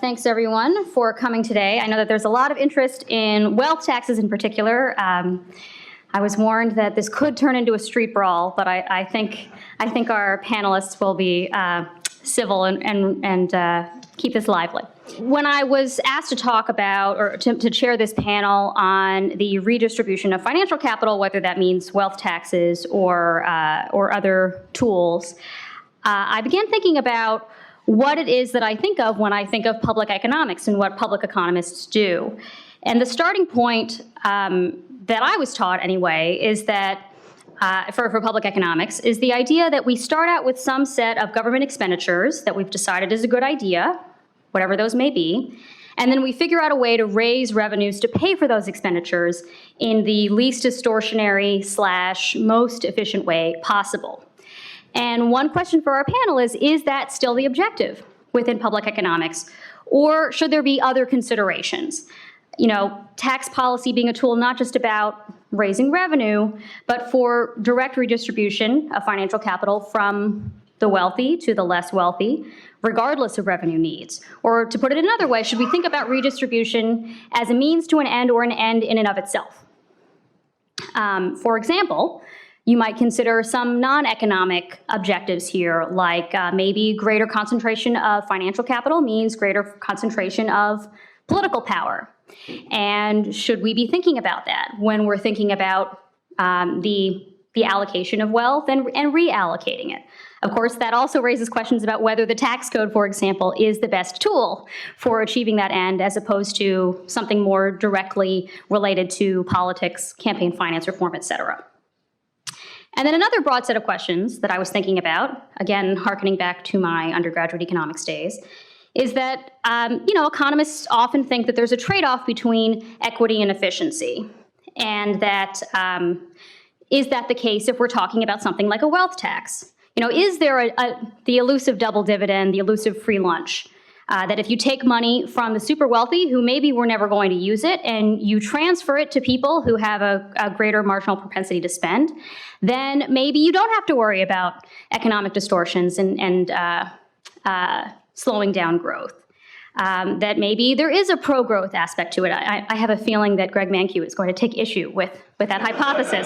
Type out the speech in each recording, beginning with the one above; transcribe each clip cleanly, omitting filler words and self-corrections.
Thanks, everyone, for coming today. I know that there's a lot of interest in wealth taxes in particular. I was warned that this could turn into a street brawl, but I think our panelists will be civil and keep this lively. When I was asked to talk about, or to chair this panel on the redistribution of financial capital, whether that means wealth taxes or other tools, I began thinking about what it is that I think of when I think of public economics and what public economists do. And the starting point that I was taught anyway is that for public economics is the idea that we start out with some set of government expenditures that we've decided is a good idea, whatever those may be, and then we figure out a way to raise revenues to pay for those expenditures in the least distortionary / most efficient way possible. And one question for our panel is that still the objective within public economics? Or should there be other considerations? You know, tax policy being a tool not just about raising revenue, but for direct redistribution of financial capital from the wealthy to the less wealthy, regardless of revenue needs. Or to put it another way, should we think about redistribution as a means to an end or an end in and of itself? For example, you might consider some non-economic objectives here, like maybe greater concentration of financial capital means greater concentration of political power. And should we be thinking about that when we're thinking about the allocation of wealth and reallocating it? Of course, that also raises questions about whether the tax code, for example, is the best tool for achieving that end as opposed to something more directly related to politics, campaign finance reform, et cetera. And then another broad set of questions that I was thinking about, again, hearkening back to my undergraduate economics days, is that, economists often think that there's a trade-off between equity and efficiency. And that, is that the case if we're talking about something like a wealth tax? You know, is there the elusive double dividend, the elusive free lunch? That if you take money from the super wealthy who maybe were never going to use it and you transfer it to people who have a greater marginal propensity to spend, then maybe you don't have to worry about economic distortions and slowing down growth. That maybe there is a pro-growth aspect to it. I have a feeling that Greg Mankiw is going to take issue with that hypothesis.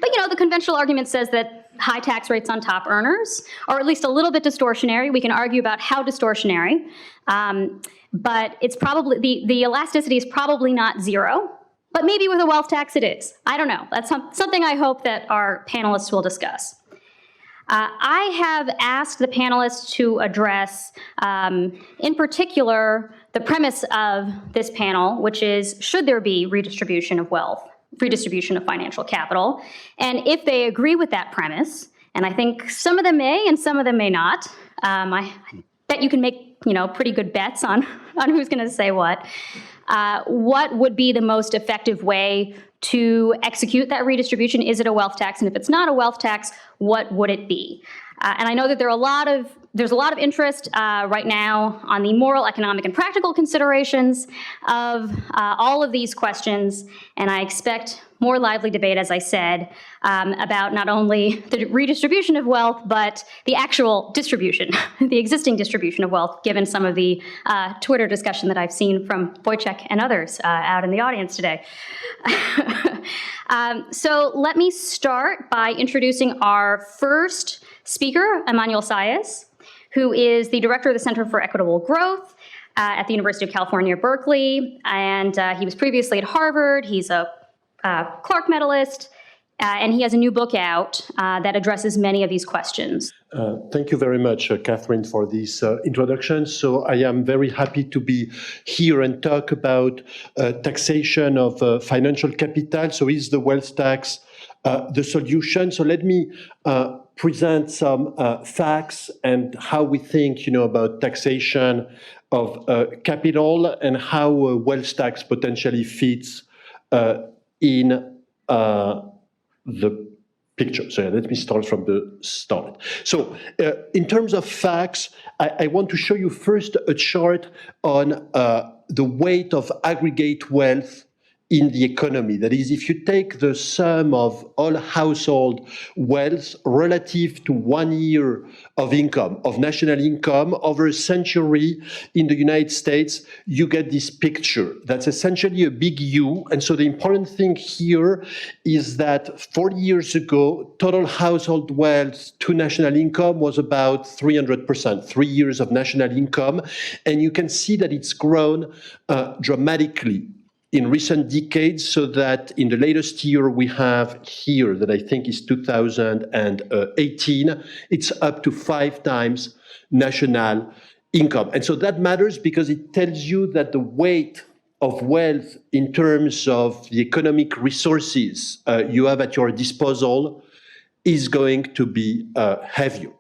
But, the conventional argument says that high tax rates on top earners are at least a little bit distortionary. We can argue about how distortionary, but it's probably, the elasticity is probably not zero, but maybe with a wealth tax it is. I don't know. That's something I hope that our panelists will discuss. I have asked the panelists to address, in particular, the premise of this panel, which is, should there be redistribution of wealth? Redistribution of financial capital, and if they agree with that premise, and I think some of them may and some of them may not. I bet you can make pretty good bets on who's going to say what. What would be the most effective way to execute that redistribution? Is it a wealth tax? And if it's not a wealth tax, what would it be? And I know that there's a lot of interest right now on the moral, economic, and practical considerations of all of these questions, and I expect more lively debate, as I said, about not only the redistribution of wealth, but the actual distribution, the existing distribution of wealth, given some of the Twitter discussion that I've seen from Wojciech and others out in the audience today. So let me start by introducing our first speaker, Emmanuel Saez, who is the director of the Center for Equitable Growth at the University of California, Berkeley. And he was previously at Harvard. He's a Clark medalist, and he has a new book out that addresses many of these questions. Thank you very much, Catherine, for this introduction. So I am very happy to be here and talk about taxation of financial capital. So is the wealth tax the solution? So let me present some facts and how we think, about taxation of capital and how wealth tax potentially fits in the picture. So let me start from the start. So in terms of facts, I want to show you first a chart on the weight of aggregate wealth in the economy. That is, if you take the sum of all household wealth relative to 1 year of income, of national income, over a century in the United States, you get this picture. That's essentially a big U. And so the important thing here is that 40 years ago, total household wealth to national income was about 300%, 3 years of national income. And you can see that it's grown dramatically in recent decades, so that in the latest year we have here, that I think is 2018, it's up to 5 times national income. And so that matters because it tells you that the weight of wealth in terms of the economic resources you have at your disposal is going to be heavier.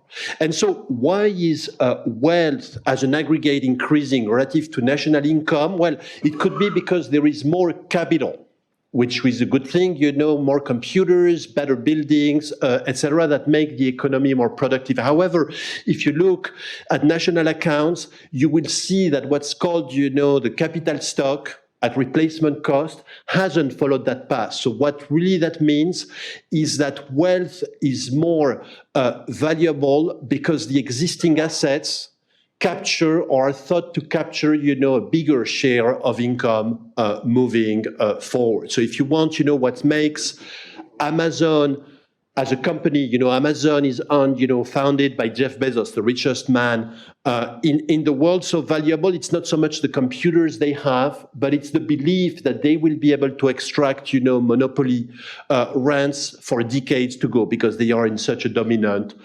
And so why is wealth as an aggregate increasing relative to national income? Well, it could be because there is more capital, which is a good thing, more computers, better buildings, etc., that make the economy more productive. However, if you look at national accounts, you will see that what's called, the capital stock at replacement cost hasn't followed that path. So what really that means is that wealth is more valuable because the existing assets capture or are thought to capture, a bigger share of income moving forward. So if you want, what makes Amazon as a company, Amazon is founded by Jeff Bezos, the richest man in the world, so valuable. It's not so much the computers they have, but it's the belief that they will be able to extract, monopoly rents for decades to go because they are in such a dominant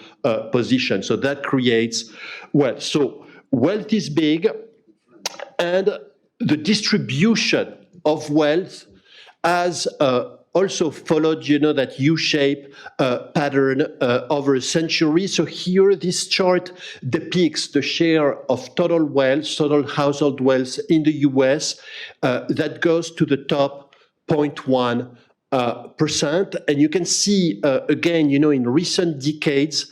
position. So that creates wealth. So wealth is big, and the distribution of wealth has also followed, that U-shape pattern over a century. So here, this chart depicts the share of total wealth, total household wealth in the US that goes to the top 0.1%. And you can see, again, in recent decades,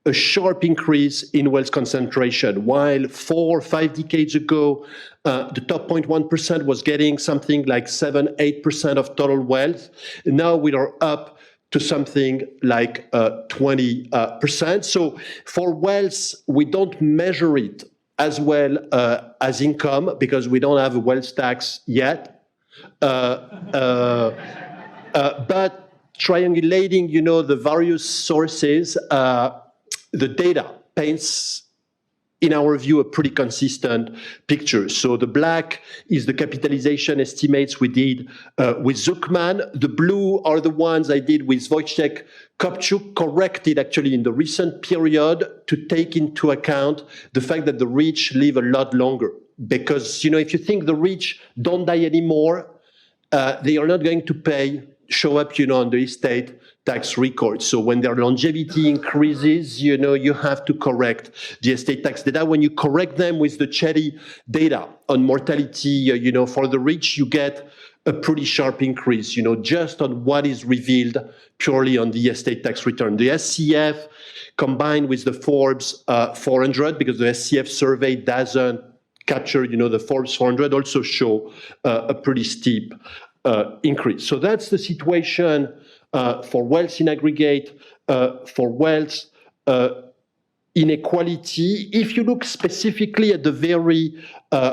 a sharp increase in wealth concentration. While 4 or 5 decades ago, the top 0.1% was getting something like 7-8% of total wealth. Now we are up to something like 20%. So for wealth, we don't measure it as well as income because we don't have a wealth tax yet. But triangulating, the various sources, the data paints, in our view, a pretty consistent picture. So the black is the capitalization estimates we did with Zuckman. The blue are the ones I did with Wojciech Kopczuk, corrected actually in the recent period to take into account the fact that the rich live a lot longer. Because, if you think the rich don't die anymore, they are not going to show up, on the estate tax record. So when their longevity increases, you have to correct the estate tax data. When you correct them with the Chetty data on mortality, for the rich, you get a pretty sharp increase, just on what is revealed purely on the estate tax return. The SCF combined with the Forbes 400, because the SCF survey doesn't capture, the Forbes 400, also show a pretty steep increase. So that's the situation for wealth in aggregate, for wealth inequality. If you look specifically at the very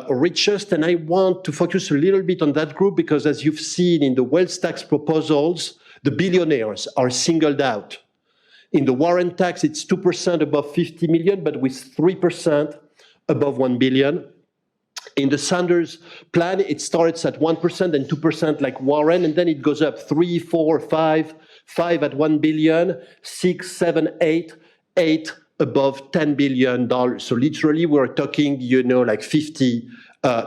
richest, and I want to focus a little bit on that group because as you've seen in the wealth tax proposals, the billionaires are singled out. In the Warren tax, it's 2% above 50 million, but with 3% above 1 billion. In the Sanders plan, it starts at 1% and 2% like Warren, and then it goes up 3, 4, 5, 5 at 1 billion, 6, 7, 8, 8 above $10 billion. So literally we're talking, like 50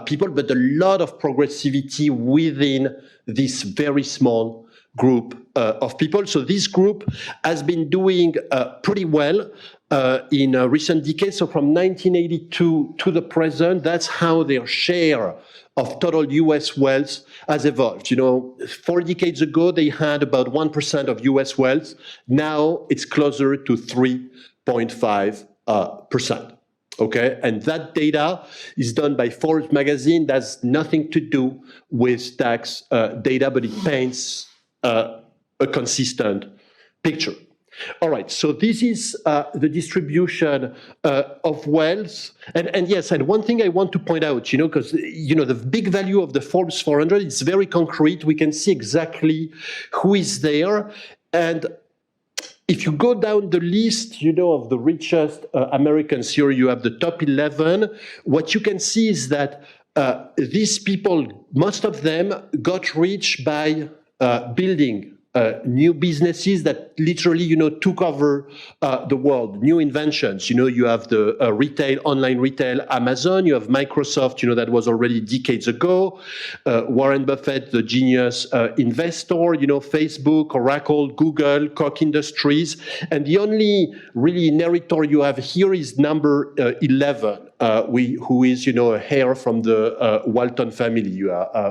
people, but a lot of progressivity within this very small group of people. So this group has been doing pretty well in recent decades. So from 1982 to the present, that's how their share of total US wealth has evolved. 4 decades ago, they had about 1% of US wealth. Now it's closer to 3.5%. Okay, and that data is done by Forbes magazine. That's nothing to do with tax data, but it paints a consistent picture. All right, so this is the distribution of wealth. And yes, and one thing I want to point out, because, the big value of the Forbes 400 is very concrete. We can see exactly who is there. And if you go down the list, of the richest Americans here, you have the top 11. What you can see is that these people, most of them got rich by building new businesses that literally, took over the world, new inventions. You have the online retail, Amazon. You have Microsoft, that was already decades ago. Warren Buffett, the genius investor, Facebook, Oracle, Google, Koch Industries. And the only really inheritor you have here is number 11. Who is, a heir from the Walton family,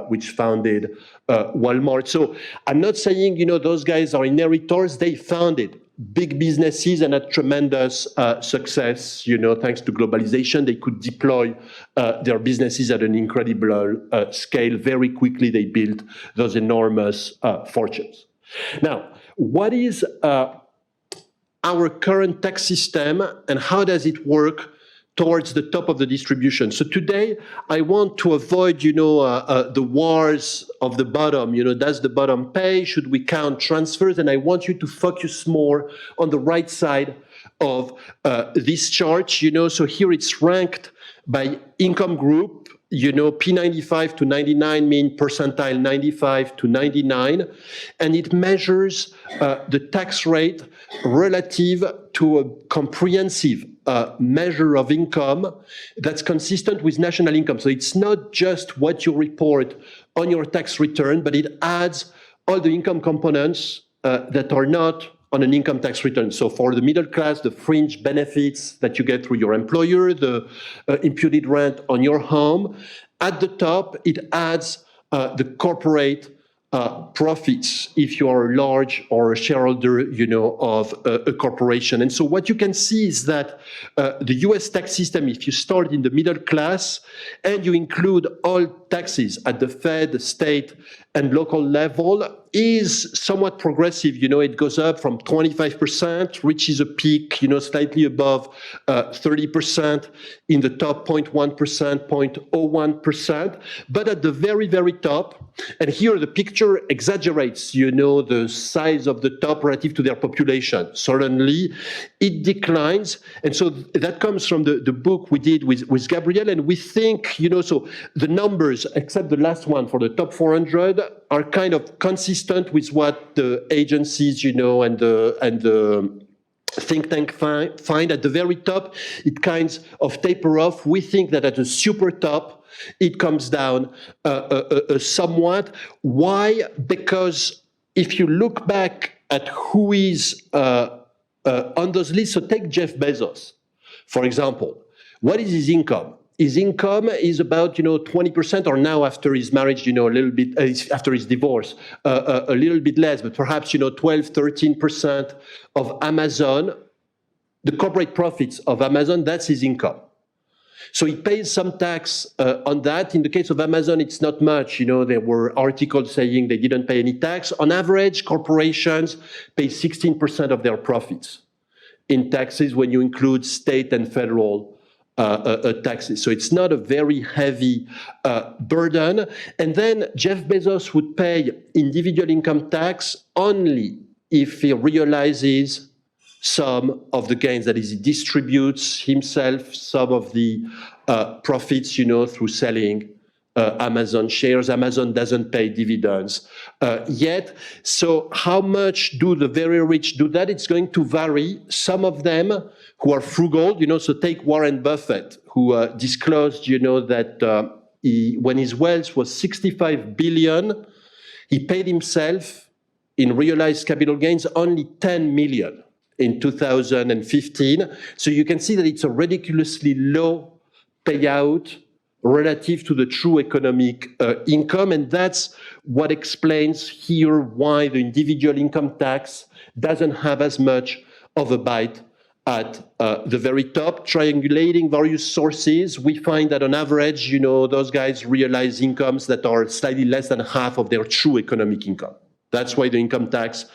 which founded Walmart. So I'm not saying, those guys are inheritors. They founded big businesses and had tremendous success, thanks to globalization. They could deploy their businesses at an incredible scale. Very quickly, they built those enormous fortunes. Now, what is our current tax system and how does it work towards the top of the distribution? So today, I want to avoid, the wars of the bottom. Does the bottom pay? Should we count transfers? And I want you to focus more on the right side of this chart. So here it's ranked by income group. P95 to 99 mean percentile 95 to 99, and it measures the tax rate relative to a comprehensive measure of income that's consistent with national income. So it's not just what you report on your tax return, but it adds all the income components that are not on an income tax return. So for the middle class, the fringe benefits that you get through your employer, the imputed rent on your home. At the top, it adds the corporate profits if you are a large or a shareholder, of a corporation. And so what you can see is that the US tax system, if you start in the middle class and you include all taxes at the Fed, state, and local level, is somewhat progressive. It goes up from 25%, reaches a peak, slightly above 30% in the top 0.1%, 0.01%. But at the very, very top, and here the picture exaggerates, the size of the top relative to their population. Suddenly, it declines. And so that comes from the book we did with Gabriel. And we think, so the numbers, except the last one for the top 400, are kind of consistent with what the agencies, and the think tank find. At the very top, it kinds of taper off. We think that at the super top, it comes down somewhat. Why? Because if you look back at who is on those lists, so take Jeff Bezos, for example. What is his income? His income is about, 20%, or now after his marriage, a little bit, after his divorce, a little bit less, but perhaps, 12, 13% of Amazon, the corporate profits of Amazon, that's his income. So he pays some tax on that. In the case of Amazon, it's not much. There were articles saying they didn't pay any tax. On average, corporations pay 16% of their profits in taxes when you include state and federal taxes. So it's not a very heavy burden. And then Jeff Bezos would pay individual income tax only if he realizes some of the gains, that is, he distributes himself some of the profits, through selling Amazon shares. Amazon doesn't pay dividends yet. So how much do the very rich do that? It's going to vary. Some of them who are frugal, so take Warren Buffett, who disclosed, that when his wealth was 65 billion, he paid himself in realized capital gains only 10 million in 2015. So you can see that it's a ridiculously low payout relative to the true economic income. And that's what explains here why the individual income tax doesn't have as much of a bite at the very top, triangulating various sources, we find that on average, those guys realize incomes that are slightly less than half of their true economic income. That's why the income tax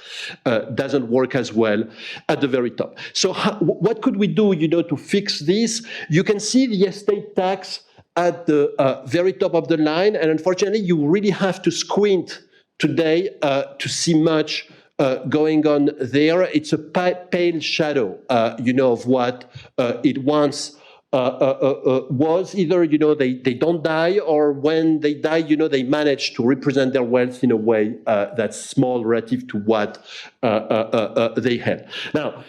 doesn't work as well at the very top. So what could we do, to fix this? You can see the estate tax at the very top of the line, and unfortunately, you really have to squint today to see much going on there. It's a pale shadow, of what it once was. Either, they don't die, or when they die, they manage to represent their wealth in a way that's small relative to what they had. Now,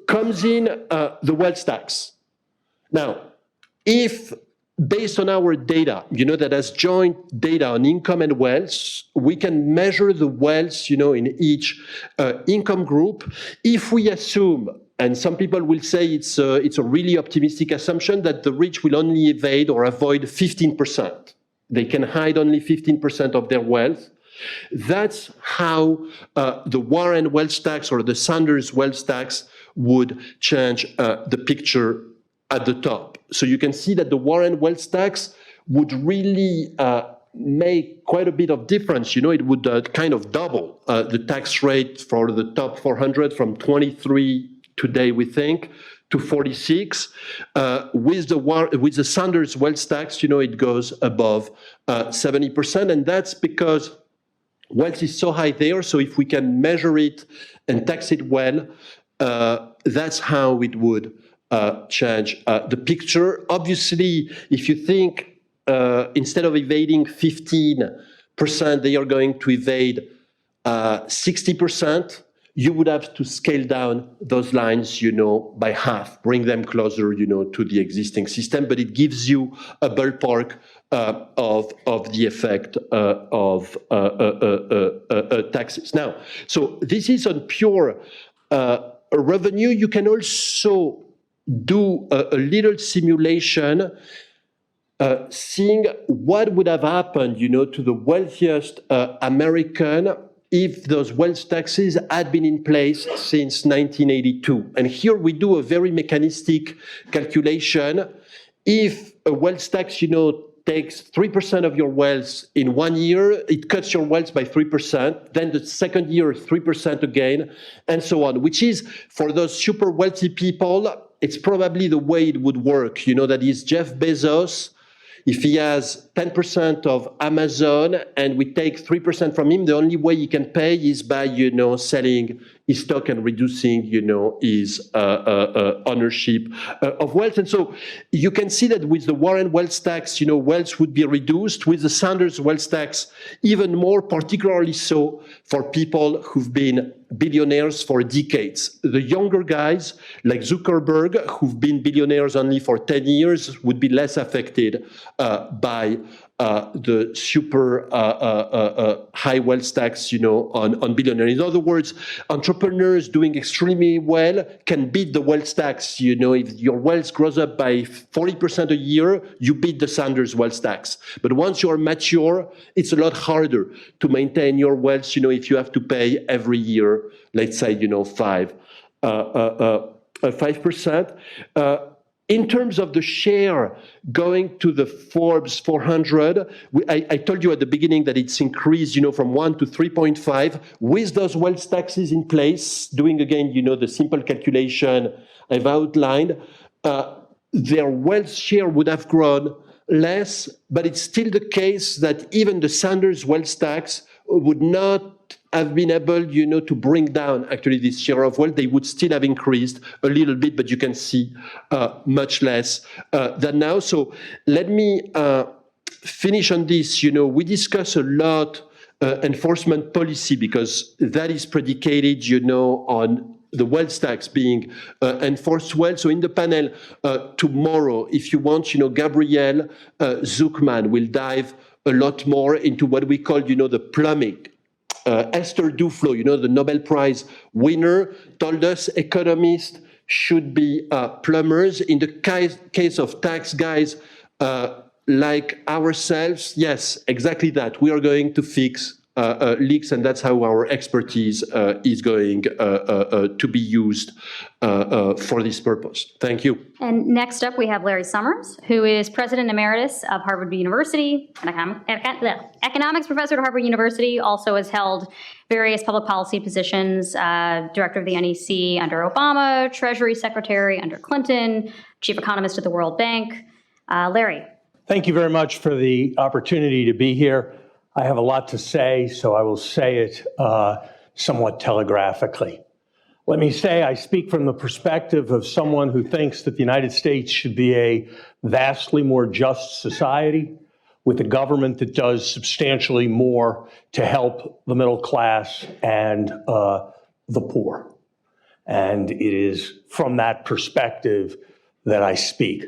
comes in the wealth tax. Now, if based on our data, that has joint data on income and wealth, we can measure the wealth, in each income group. If we assume, and some people will say it's a really optimistic assumption, that the rich will only evade or avoid 15%. They can hide only 15% of their wealth. That's how the Warren wealth tax or the Sanders wealth tax would change the picture at the top. So you can see that the Warren wealth tax would really make quite a bit of difference. It would kind of double the tax rate for the top 400 from 23 today, we think, to 46. With the Sanders wealth tax, it goes above 70%, and that's because wealth is so high there. So if we can measure it and tax it well, that's how it would change the picture. Obviously, if you think instead of evading 15%, they are going to evade 60%, you would have to scale down those lines, by half, bring them closer, to the existing system. But it gives you a ballpark of the effect of taxes. Now, so this is on pure revenue. You can also do a little simulation, seeing what would have happened, to the wealthiest American if those wealth taxes had been in place since 1982. And here we do a very mechanistic calculation. If a wealth tax, takes 3% of your wealth in 1 year, it cuts your wealth by 3%, then the second year, 3% again, and so on, which is, for those super wealthy people, it's probably the way it would work. That is Jeff Bezos, if he has 10% of Amazon and we take 3% from him, the only way he can pay is by, selling his stock and reducing, his ownership of wealth. And so you can see that with the Warren wealth tax, wealth would be reduced. With the Sanders wealth tax, even more, particularly so for people who've been billionaires for decades. The younger guys, like Zuckerberg, who've been billionaires only for 10 years, would be less affected by the super high wealth tax, on billionaires. In other words, entrepreneurs doing extremely well can beat the wealth tax. If your wealth grows up by 40% a year, you beat the Sanders wealth tax. But once you're mature, it's a lot harder to maintain your wealth, if you have to pay every year, let's say, 5%. In terms of the share going to the Forbes 400, I told you at the beginning that it's increased, from 1 to 3.5. With those wealth taxes in place, doing again, the simple calculation I've outlined, their wealth share would have grown less, but it's still the case that even the Sanders wealth tax would not have been able, to bring down actually this share of wealth. They would still have increased a little bit, but you can see much less than now. So let me finish on this. We discuss a lot enforcement policy because that is predicated, on the wealth tax being enforced well. So in the panel tomorrow, if you want, Gabrielle Zuckman will dive a lot more into what we call, the plumbing. Esther Duflo, the Nobel Prize winner, told us economists should be plumbers. In the case of tax guys like ourselves, yes, exactly that. We are going to fix leaks, and that's how our expertise is going to be used for this purpose. Thank you. And next up, we have Larry Summers, who is President Emeritus of Harvard University, and economics professor at Harvard University, also has held various public policy positions, director of the NEC under Obama, Treasury Secretary under Clinton, chief economist at the World Bank. Larry. Thank you very much for the opportunity to be here. I have a lot to say, so I will say it somewhat telegraphically. Let me say I speak from the perspective of someone who thinks that the United States should be a vastly more just society with a government that does substantially more to help the middle class and the poor. And it is from that perspective that I speak.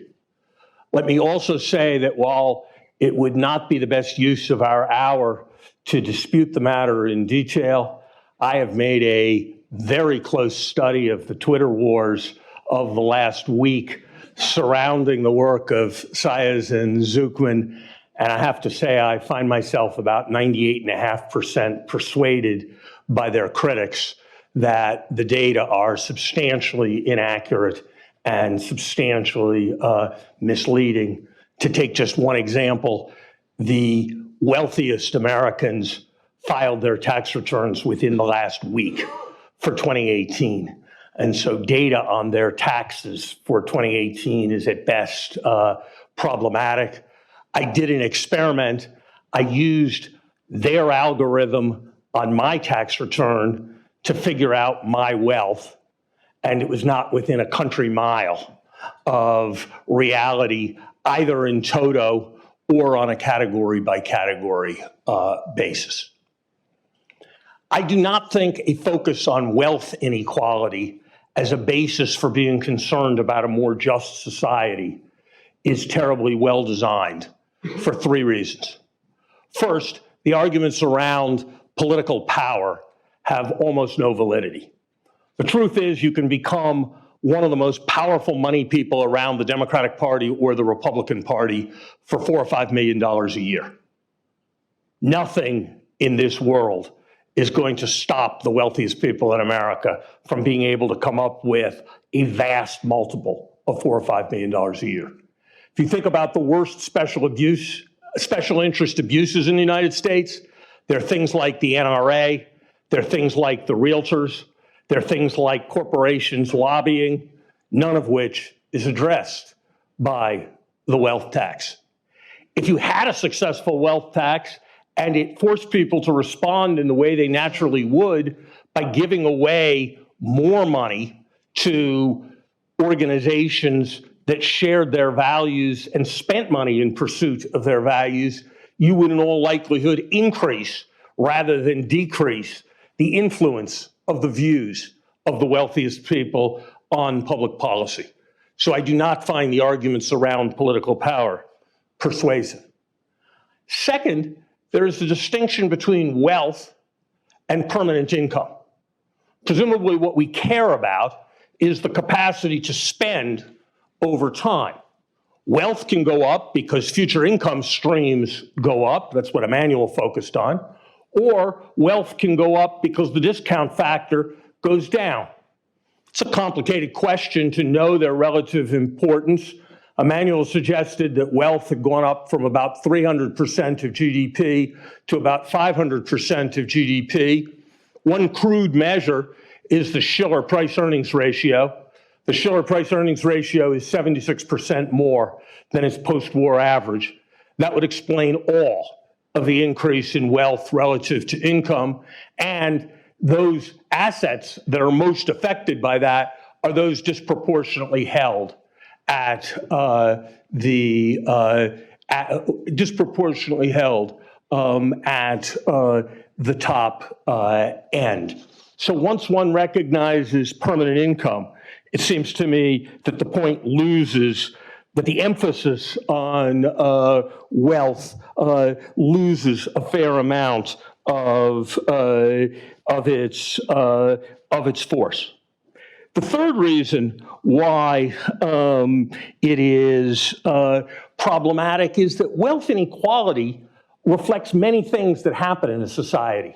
Let me also say that while it would not be the best use of our hour to dispute the matter in detail, I have made a very close study of the Twitter wars of the last week surrounding the work of Saez and Zucman, and I have to say I find myself about 98.5% persuaded by their critics that the data are substantially inaccurate and substantially misleading. To take just one example, the wealthiest Americans filed their tax returns within the last week for 2018. And so data on their taxes for 2018 is at best problematic. I did an experiment. I used their algorithm on my tax return to figure out my wealth, and it was not within a country mile of reality, either in toto or on a category by category basis. I do not think a focus on wealth inequality as a basis for being concerned about a more just society is terribly well designed for three reasons. First, the arguments around political power have almost no validity. The truth is you can become one of the most powerful money people around the Democratic Party or the Republican Party for $4 or $5 million a year. Nothing in this world is going to stop the wealthiest people in America from being able to come up with a vast multiple of $4 or $5 million a year. If you think about the worst special interest abuses in the United States, there are things like the NRA, there are things like the realtors, there are things like corporations lobbying, none of which is addressed by the wealth tax. If you had a successful wealth tax and it forced people to respond in the way they naturally would by giving away more money to organizations that shared their values and spent money in pursuit of their values, you would in all likelihood increase rather than decrease the influence of the views of the wealthiest people on public policy. So I do not find the arguments around political power persuasive. Second, there is a distinction between wealth and permanent income. Presumably what we care about is the capacity to spend over time. Wealth can go up because future income streams go up. That's what Emmanuel focused on. Or wealth can go up because the discount factor goes down. It's a complicated question to know their relative importance. Emmanuel suggested that wealth had gone up from about 300% of GDP to about 500% of GDP. One crude measure is the Shiller price-earnings ratio. The Shiller price-earnings ratio is 76% more than its post-war average. That would explain all of the increase in wealth relative to income, and those assets that are most affected by that are those disproportionately held at the top end. So once one recognizes permanent income, it seems to me that the point loses, that the emphasis on wealth loses a fair amount of its force. The third reason why it is problematic is that wealth inequality reflects many things that happen in a society.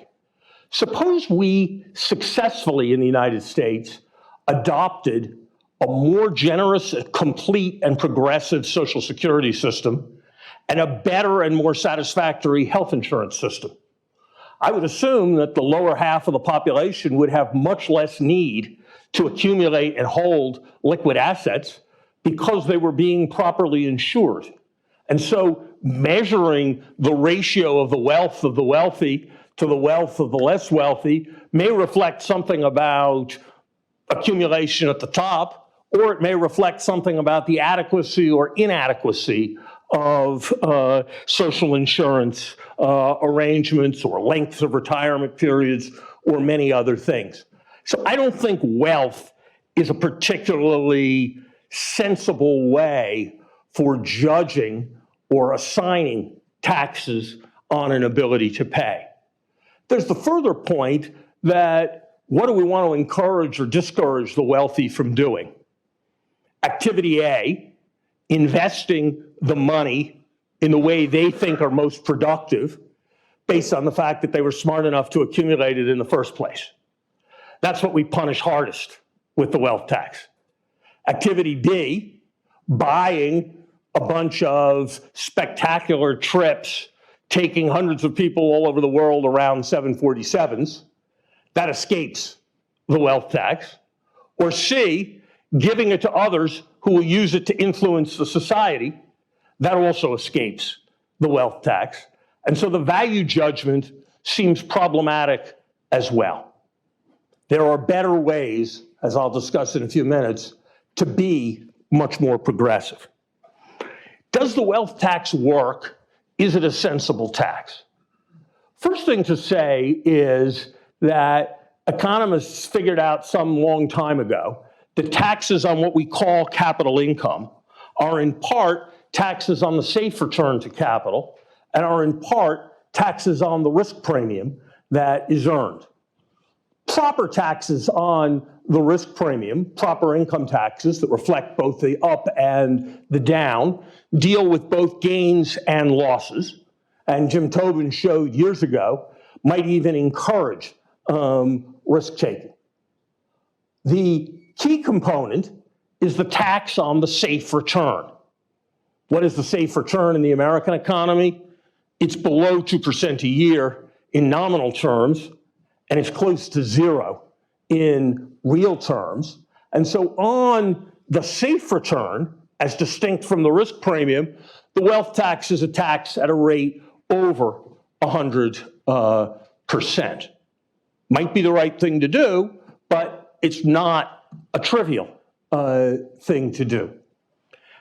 Suppose we successfully in the United States adopted a more generous, complete, and progressive social security system and a better and more satisfactory health insurance system. I would assume that the lower half of the population would have much less need to accumulate and hold liquid assets because they were being properly insured. And so measuring the ratio of the wealth of the wealthy to the wealth of the less wealthy may reflect something about accumulation at the top, or it may reflect something about the adequacy or inadequacy of social insurance arrangements or lengths of retirement periods or many other things. So I don't think wealth is a particularly sensible way for judging or assigning taxes on an ability to pay. There's the further point that what do we want to encourage or discourage the wealthy from doing? Activity A, investing the money in the way they think are most productive based on the fact that they were smart enough to accumulate it in the first place. That's what we punish hardest with the wealth tax. Activity B, buying a bunch of spectacular trips, taking hundreds of people all over the world around 747s, that escapes the wealth tax. Or C, giving it to others who will use it to influence the society, that also escapes the wealth tax. And so the value judgment seems problematic as well. There are better ways, as I'll discuss in a few minutes, to be much more progressive. Does the wealth tax work? Is it a sensible tax? First thing to say is that economists figured out some long time ago that taxes on what we call capital income are in part taxes on the safe return to capital and are in part taxes on the risk premium that is earned. Proper taxes on the risk premium, proper income taxes that reflect both the up and the down, deal with both gains and losses. And Jim Tobin showed years ago, might even encourage risk-taking. The key component is the tax on the safe return. What is the safe return in the American economy? It's below 2% a year in nominal terms, and it's close to zero in real terms. And so on the safe return, as distinct from the risk premium, the wealth tax is a tax at a rate over 100%. Might be the right thing to do, but it's not a trivial thing to do.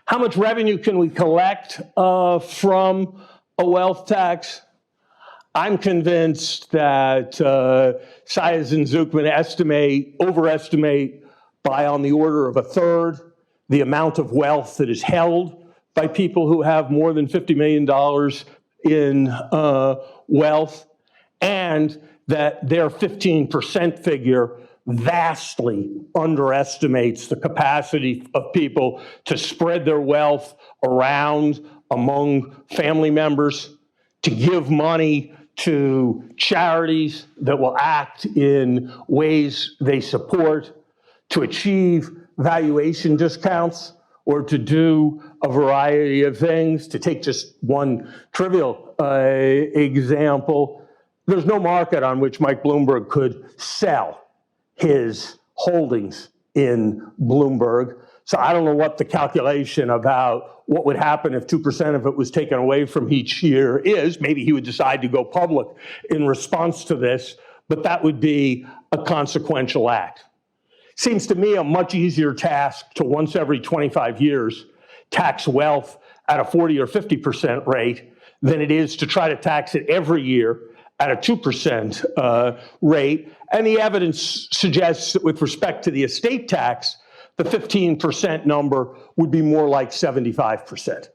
How much revenue can we collect from a wealth tax? I'm convinced that Saez and Zuckman overestimate by on the order of a third the amount of wealth that is held by people who have more than $50 million in wealth, and that their 15% figure vastly underestimates the capacity of people to spread their wealth around among family members, to give money to charities that will act in ways they support, to achieve valuation discounts, or to do a variety of things. To take just one trivial example, there's no market on which Mike Bloomberg could sell his holdings in Bloomberg. So I don't know what the calculation about what would happen if 2% of it was taken away from each year is. Maybe he would decide to go public in response to this, but that would be a consequential act. Seems to me a much easier task to once every 25 years tax wealth at a 40 or 50% rate than it is to try to tax it every year at a 2% rate. And the evidence suggests that with respect to the estate tax, the 15% number would be more like 75%.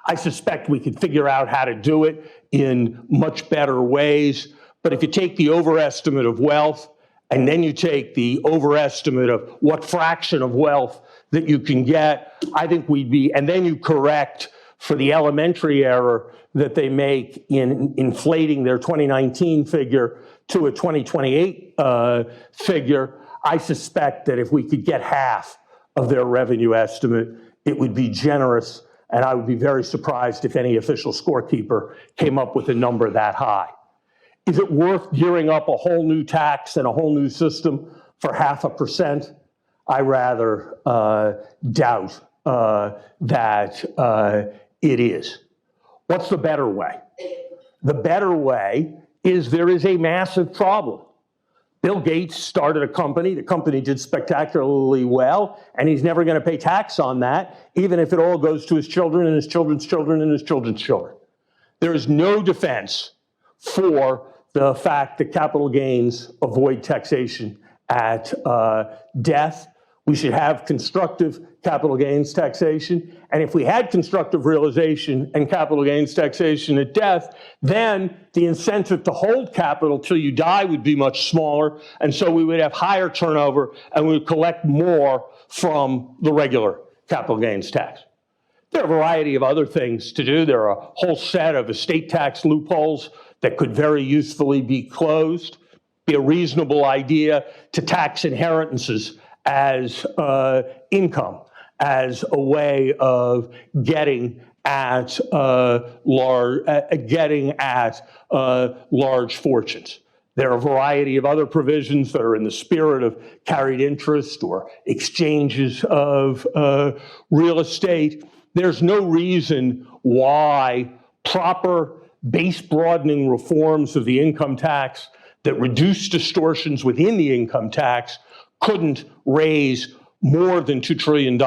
I suspect we could figure out how to do it in much better ways. But if you take the overestimate of wealth, and then you take the overestimate of what fraction of wealth that you can get, I think we'd be, and then you correct for the elementary error that they make in inflating their 2019 figure to a 2028 figure. I suspect that if we could get half of their revenue estimate, it would be generous, and I would be very surprised if any official scorekeeper came up with a number that high. Is it worth gearing up a whole new tax and a whole new system for 0.5%? I rather doubt that it is. What's the better way? The better way is there is a massive problem. Bill Gates started a company. The company did spectacularly well, and he's never going to pay tax on that, even if it all goes to his children and his children's children and his children's children. There is no defense for the fact that capital gains avoid taxation at death. We should have constructive capital gains taxation. And if we had constructive realization and capital gains taxation at death, then the incentive to hold capital till you die would be much smaller. And so we would have higher turnover and we would collect more from the regular capital gains tax. There are a variety of other things to do. There are a whole set of estate tax loopholes that could very usefully be closed. Be a reasonable idea to tax inheritances as income, as a way of getting at large fortunes. There are a variety of other provisions that are in the spirit of carried interest or exchanges of real estate. There's no reason why proper base broadening reforms of the income tax that reduce distortions within the income tax couldn't raise more than $2 trillion,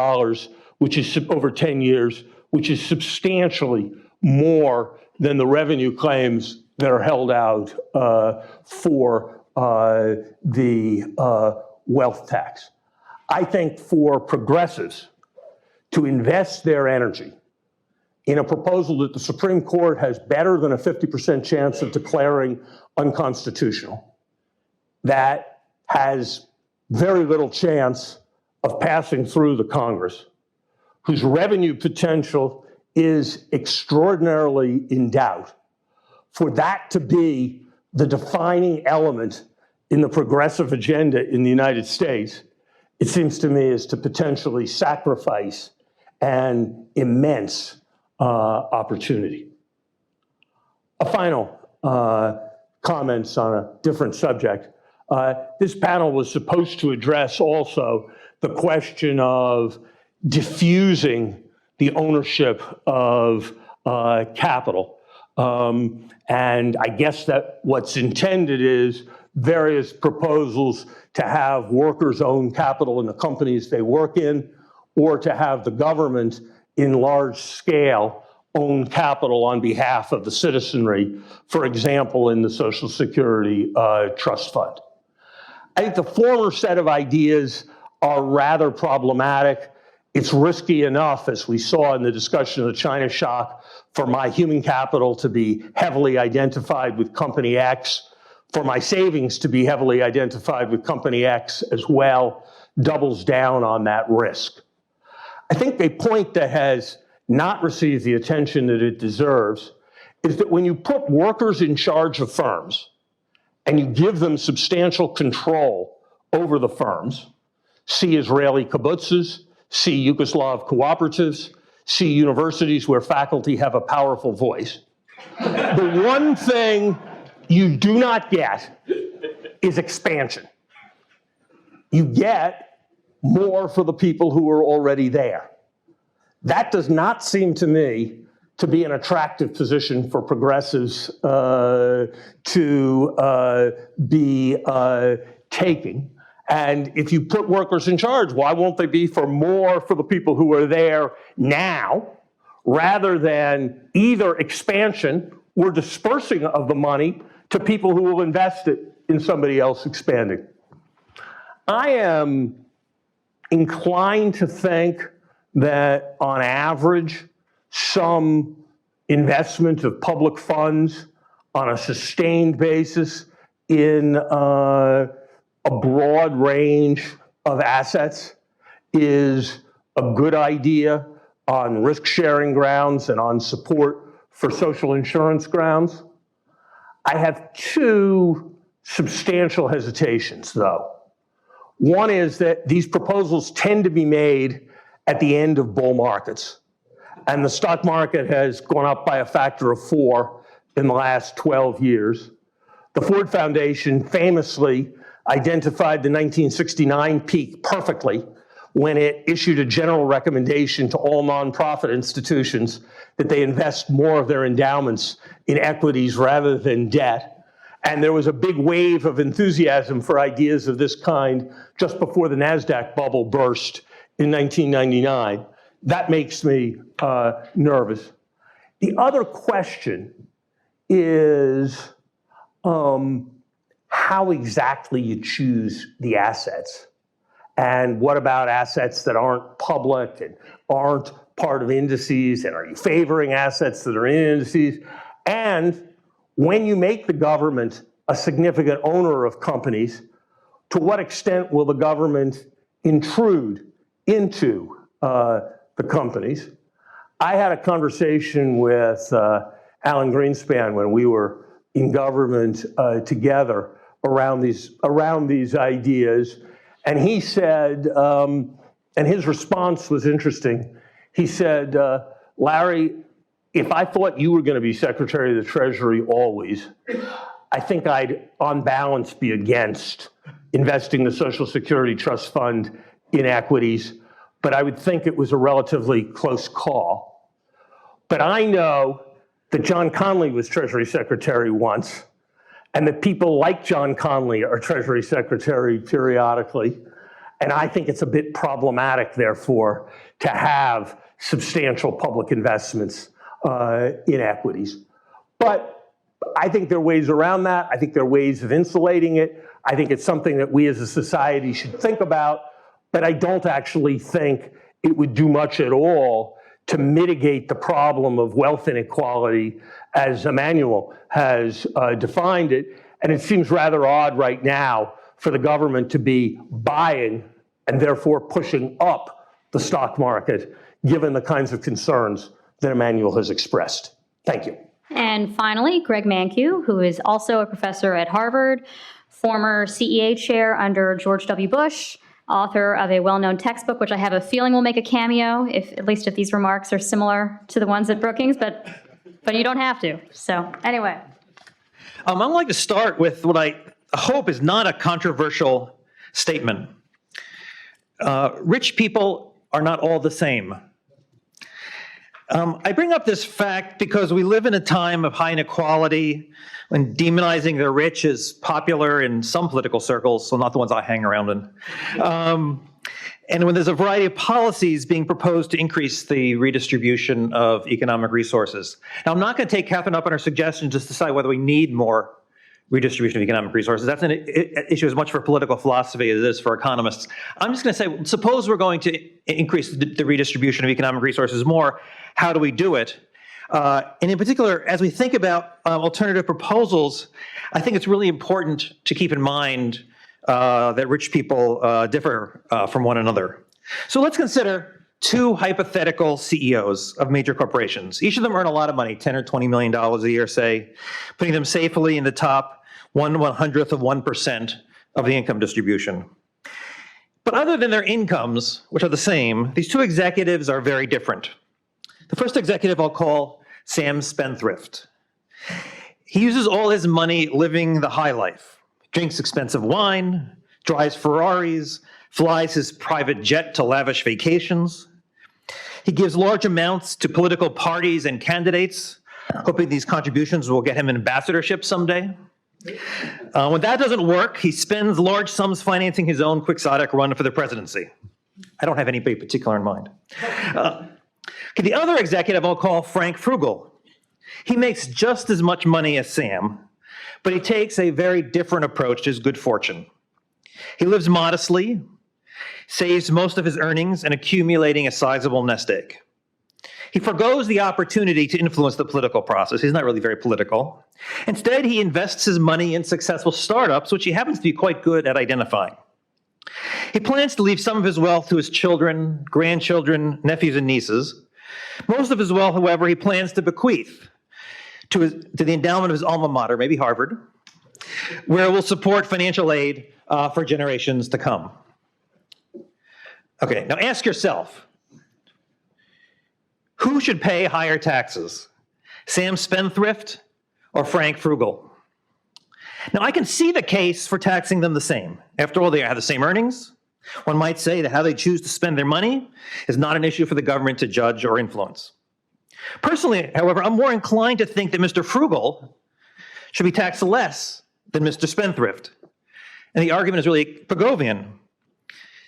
which is over 10 years, which is substantially more than the revenue claims that are held out for the wealth tax. I think for progressives to invest their energy in a proposal that the Supreme Court has better than a 50% chance of declaring unconstitutional, that has very little chance of passing through the Congress, whose revenue potential is extraordinarily in doubt, for that to be the defining element in the progressive agenda in the United States, it seems to me is to potentially sacrifice an immense opportunity. A final comments on a different subject. This panel was supposed to address also the question of diffusing the ownership of capital. And I guess that what's intended is various proposals to have workers own capital in the companies they work in, or to have the government in large scale own capital on behalf of the citizenry, for example, in the Social Security Trust Fund. I think the former set of ideas are rather problematic. It's risky enough, as we saw in the discussion of the China shock, for my human capital to be heavily identified with company X, for my savings to be heavily identified with company X as well, doubles down on that risk. I think a point that has not received the attention that it deserves is that when you put workers in charge of firms and you give them substantial control over the firms, see Israeli kibbutzes, see Yugoslav cooperatives, see universities where faculty have a powerful voice, the one thing you do not get is expansion. You get more for the people who are already there. That does not seem to me to be an attractive position for progressives to be taking. And if you put workers in charge, why won't they be for more for the people who are there now, rather than either expansion or dispersing of the money to people who will invest it in somebody else expanding? I am inclined to think that on average, some investment of public funds on a sustained basis in a broad range of assets is a good idea on risk-sharing grounds and on support for social insurance grounds. I have two substantial hesitations, though. One is that these proposals tend to be made at the end of bull markets, and the stock market has gone up by a factor of 4 in the last 12 years. The Ford Foundation famously identified the 1969 peak perfectly when it issued a general recommendation to all nonprofit institutions that they invest more of their endowments in equities rather than debt. And there was a big wave of enthusiasm for ideas of this kind just before the NASDAQ bubble burst in 1999. That makes me nervous. The other question is how exactly you choose the assets. And what about assets that aren't public and aren't part of indices? And are you favoring assets that are in indices? And when you make the government a significant owner of companies, to what extent will the government intrude into the companies? I had a conversation with Alan Greenspan when we were in government together around these ideas. And he said, and his response was interesting. He said, Larry, if I thought you were going to be Secretary of the Treasury always, I think I'd, on balance, be against investing the Social Security Trust Fund in equities, but I would think it was a relatively close call. But I know that John Connolly was Treasury Secretary once, and that people like John Connolly are Treasury Secretary periodically. And I think it's a bit problematic, therefore, to have substantial public investments in equities. But I think there are ways around that. I think there are ways of insulating it. I think it's something that we as a society should think about, but I don't actually think it would do much at all to mitigate the problem of wealth inequality as Emmanuel has defined it. And it seems rather odd right now for the government to be buying and therefore pushing up the stock market, given the kinds of concerns that Emmanuel has expressed. Thank you. And finally, Greg Mankiw, who is also a professor at Harvard, former CEA chair under George W. Bush, author of a well-known textbook, which I have a feeling will make a cameo, at least if these remarks are similar to the ones at Brookings, but you don't have to. So anyway. I'd like to start with what I hope is not a controversial statement. Rich people are not all the same. I bring up this fact because we live in a time of high inequality when demonizing the rich is popular in some political circles, so not the ones I hang around in. And when there's a variety of policies being proposed to increase the redistribution of economic resources. Now, I'm not going to take Catherine up on her suggestion just to decide whether we need more redistribution of economic resources. That's an issue as much for political philosophy as it is for economists. I'm just going to say, suppose we're going to increase the redistribution of economic resources more. How do we do it? And in particular, as we think about alternative proposals, I think it's really important to keep in mind that rich people differ from one another. So let's consider two hypothetical CEOs of major corporations. Each of them earn a lot of money, $10 or $20 million a year, say, putting them safely in the top 1/100th of 1% of the income distribution. But other than their incomes, which are the same, these two executives are very different. The first executive I'll call Sam Spendthrift. He uses all his money living the high life, drinks expensive wine, drives Ferraris, flies his private jet to lavish vacations. He gives large amounts to political parties and candidates, hoping these contributions will get him an ambassadorship someday. When that doesn't work, he spends large sums financing his own quixotic run for the presidency. I don't have anybody particular in mind. The other executive I'll call Frank Frugal. He makes just as much money as Sam, but he takes a very different approach to his good fortune. He lives modestly, saves most of his earnings, and accumulating a sizable nest egg. He forgoes the opportunity to influence the political process. He's not really very political. Instead, he invests his money in successful startups, which he happens to be quite good at identifying. He plans to leave some of his wealth to his children, grandchildren, nephews, and nieces, Most of his wealth, however, he plans to bequeath to the endowment of his alma mater, maybe Harvard, where it will support financial aid for generations to come. Okay, now ask yourself, who should pay higher taxes? Sam Spendthrift or Frank Frugal? Now, I can see the case for taxing them the same. After all, they have the same earnings. One might say that how they choose to spend their money is not an issue for the government to judge or influence. Personally, however, I'm more inclined to think that Mr. Frugal should be taxed less than Mr. Spendthrift. And the argument is really Pigovian.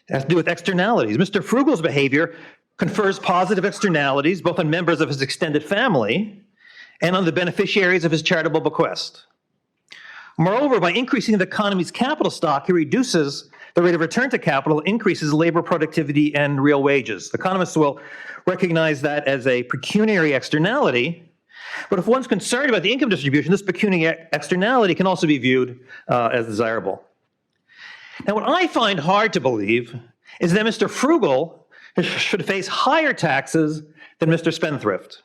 It has to do with externalities. Mr. Frugal's behavior confers positive externalities both on members of his extended family and on the beneficiaries of his charitable bequest. Moreover, by increasing the economy's capital stock, he reduces the rate of return to capital, increases labor productivity and real wages. Economists will recognize that as a pecuniary externality, but if one's concerned about the income distribution, this pecuniary externality can also be viewed as desirable. Now, what I find hard to believe is that Mr. Frugal should face higher taxes than Mr. Spendthrift.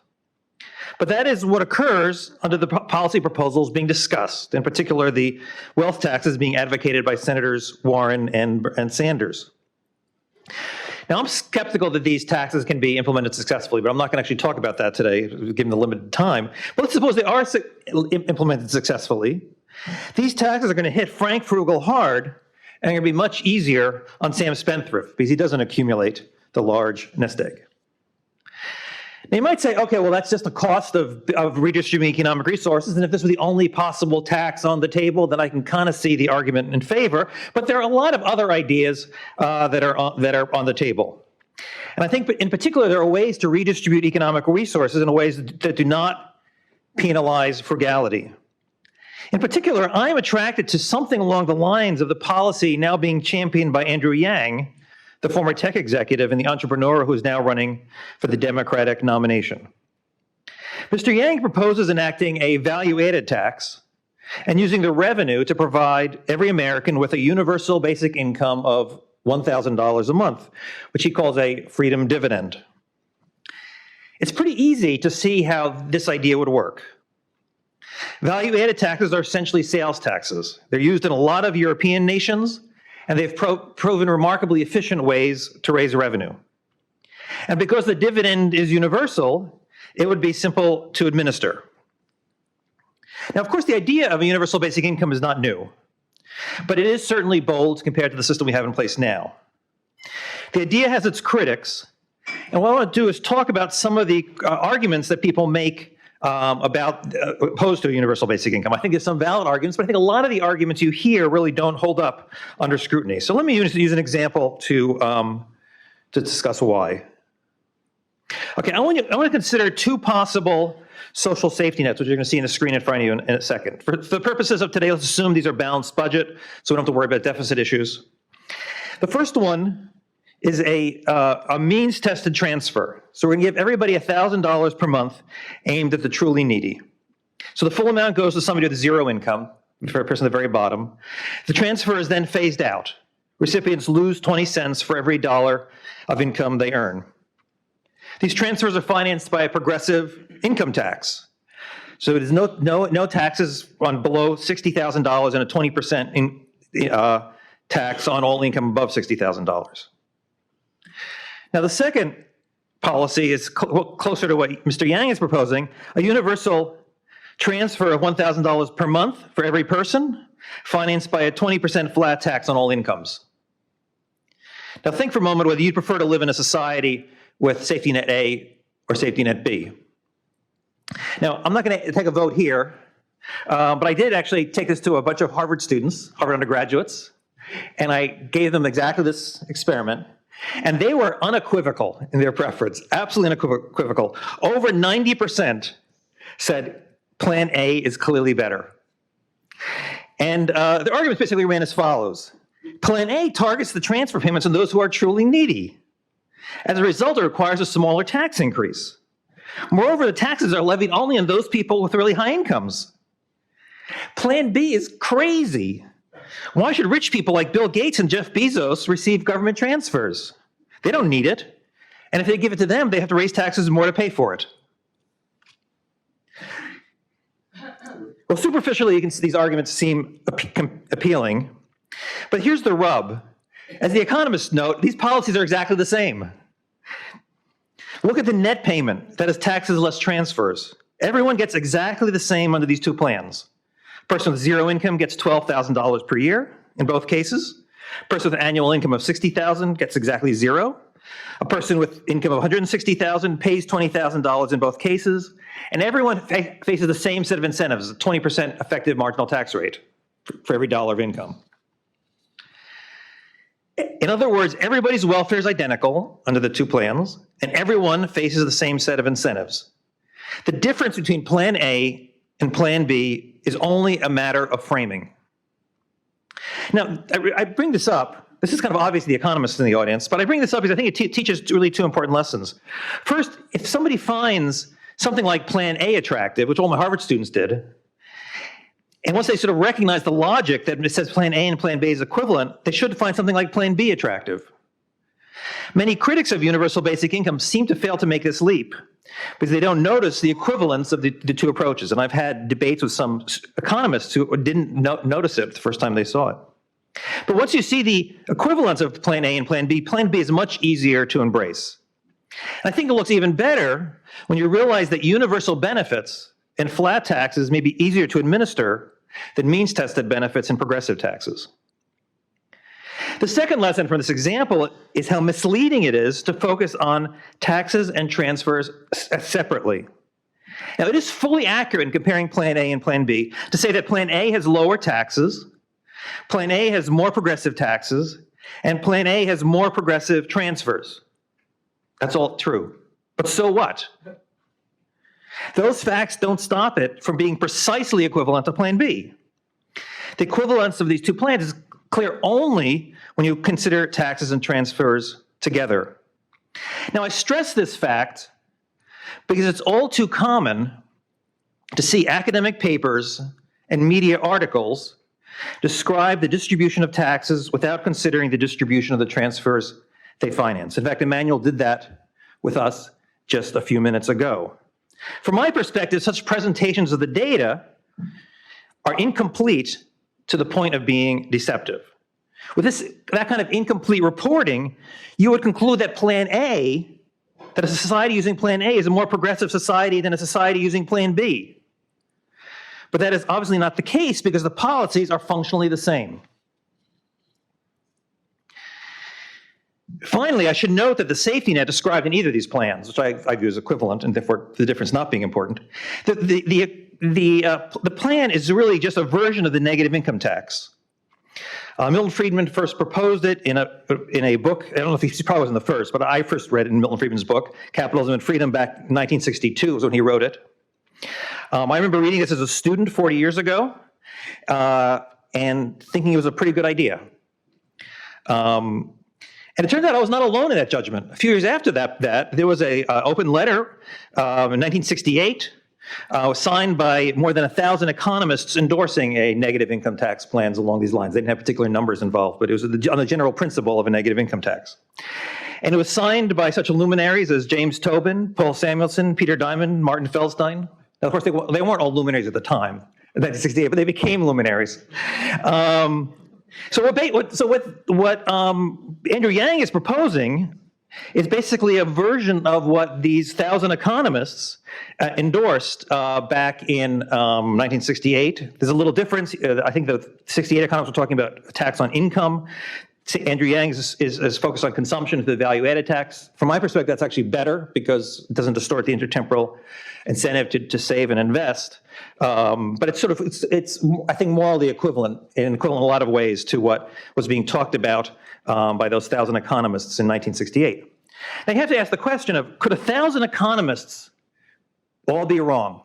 But that is what occurs under the policy proposals being discussed, in particular the wealth taxes being advocated by Senators Warren and Sanders. Now, I'm skeptical that these taxes can be implemented successfully, but I'm not going to actually talk about that today, given the limited time. But let's suppose they are implemented successfully. These taxes are going to hit Frank Frugal hard, and are going to be much easier on Sam Spendthrift, because he doesn't accumulate the large nest egg. Now, you might say, okay, well, that's just the cost of redistributing economic resources, and if this was the only possible tax on the table, then I can kind of see the argument in favor. But there are a lot of other ideas that are on the table. And I think in particular, there are ways to redistribute economic resources in ways that do not penalize frugality. In particular, I am attracted to something along the lines of the policy now being championed by Andrew Yang, the former tech executive and the entrepreneur who is now running for the Democratic nomination. Mr. Yang proposes enacting a value-added tax and using the revenue to provide every American with a universal basic income of $1,000 a month, which he calls a freedom dividend. It's pretty easy to see how this idea would work. Value-added taxes are essentially sales taxes. They're used in a lot of European nations, and they've proven remarkably efficient ways to raise revenue. And because the dividend is universal, it would be simple to administer. Now, of course, the idea of a universal basic income is not new, but it is certainly bold compared to the system we have in place now. The idea has its critics, and what I want to do is talk about some of the arguments that people make opposed to a universal basic income. I think there's some valid arguments, but I think a lot of the arguments you hear really don't hold up under scrutiny. So let me use an example to discuss why. Okay, I want to consider two possible social safety nets, which you're going to see on the screen in front of you in a second. For the purposes of today, let's assume these are balanced budget, so we don't have to worry about deficit issues. The first one is a means-tested transfer. So we're going to give everybody $1,000 per month aimed at the truly needy. So the full amount goes to somebody with zero income, for a person at the very bottom. The transfer is then phased out. Recipients lose 20 cents for every dollar of income they earn. These transfers are financed by a progressive income tax. So there's no taxes on below $60,000 and a 20% tax on all income above $60,000. Now, the second policy is closer to what Mr. Yang is proposing, a universal transfer of $1,000 per month for every person, financed by a 20% flat tax on all incomes. Now, think for a moment whether you'd prefer to live in a society with safety net A or safety net B. Now, I'm not going to take a vote here, but I did actually take this to a bunch of Harvard students, Harvard undergraduates, and I gave them exactly this experiment. And they were unequivocal in their preference, absolutely unequivocal. Over 90% said Plan A is clearly better. And the arguments basically ran as follows. Plan A targets the transfer payments on those who are truly needy. As a result, it requires a smaller tax increase. Moreover, the taxes are levied only on those people with really high incomes. Plan B is crazy. Why should rich people like Bill Gates and Jeff Bezos receive government transfers? They don't need it. And if they give it to them, they have to raise taxes more to pay for it. Well, superficially, you can see these arguments seem appealing, but here's the rub. As the economists note, these policies are exactly the same. Look at the net payment, that is taxes less transfers. Everyone gets exactly the same under these two plans. A person with zero income gets $12,000 per year in both cases. A person with an annual income of $60,000 gets exactly zero. A person with income of $160,000 pays $20,000 in both cases. And everyone faces the same set of incentives, a 20% effective marginal tax rate for every dollar of income. In other words, everybody's welfare is identical under the two plans, and everyone faces the same set of incentives. The difference between Plan A and Plan B is only a matter of framing. Now, I bring this up. This is kind of obvious to the economists in the audience, but I bring this up because I think it teaches really two important lessons. First, if somebody finds something like Plan A attractive, which all my Harvard students did, and once they sort of recognize the logic that it says Plan A and Plan B is equivalent, they should find something like Plan B attractive. Many critics of universal basic income seem to fail to make this leap because they don't notice the equivalence of the two approaches. And I've had debates with some economists who didn't notice it the first time they saw it. But once you see the equivalence of Plan A and Plan B is much easier to embrace. And I think it looks even better when you realize that universal benefits and flat taxes may be easier to administer than means-tested benefits and progressive taxes. The second lesson from this example is how misleading it is to focus on taxes and transfers separately. Now, it is fully accurate in comparing Plan A and Plan B to say that Plan A has lower taxes, Plan A has more progressive taxes, and Plan A has more progressive transfers. That's all true. But so what? Those facts don't stop it from being precisely equivalent to Plan B. The equivalence of these two plans is clear only when you consider taxes and transfers together. Now, I stress this fact because it's all too common to see academic papers and media articles describe the distribution of taxes without considering the distribution of the transfers they finance. In fact, Emmanuel did that with us just a few minutes ago. From my perspective, such presentations of the data are incomplete to the point of being deceptive. With that kind of incomplete reporting, you would conclude that Plan A, that a society using Plan A is a more progressive society than a society using Plan B. But that is obviously not the case because the policies are functionally the same. Finally, I should note that the safety net described in either of these plans, which I view as equivalent and therefore the difference not being important, the plan is really just a version of the negative income tax. Milton Friedman first proposed it in a book. I don't know if he probably wasn't the first, but I first read it in Milton Friedman's book, Capitalism and Freedom, back in 1962 was when he wrote it. I remember reading this as a student 40 years ago and thinking it was a pretty good idea. And it turns out I was not alone in that judgment. A few years after that there was an open letter in 1968 signed by more than 1,000 economists endorsing a negative income tax plans along these lines. They didn't have particular numbers involved, but it was on the general principle of a negative income tax. And it was signed by such luminaries as James Tobin, Paul Samuelson, Peter Diamond, Martin Feldstein. Now, of course, they weren't all luminaries at the time, in 1968, but they became luminaries. So what Andrew Yang is proposing is basically a version of what these 1,000 economists endorsed back in 1968. There's a little difference. I think the 68 economists were talking about a tax on income. Andrew Yang is focused on consumption through the value-added tax. From my perspective, that's actually better because it doesn't distort the intertemporal incentive to save and invest. But it's I think morally equivalent in a lot of ways to what was being talked about by those 1,000 economists in 1968. Now you have to ask the question of, could 1,000 economists all be wrong?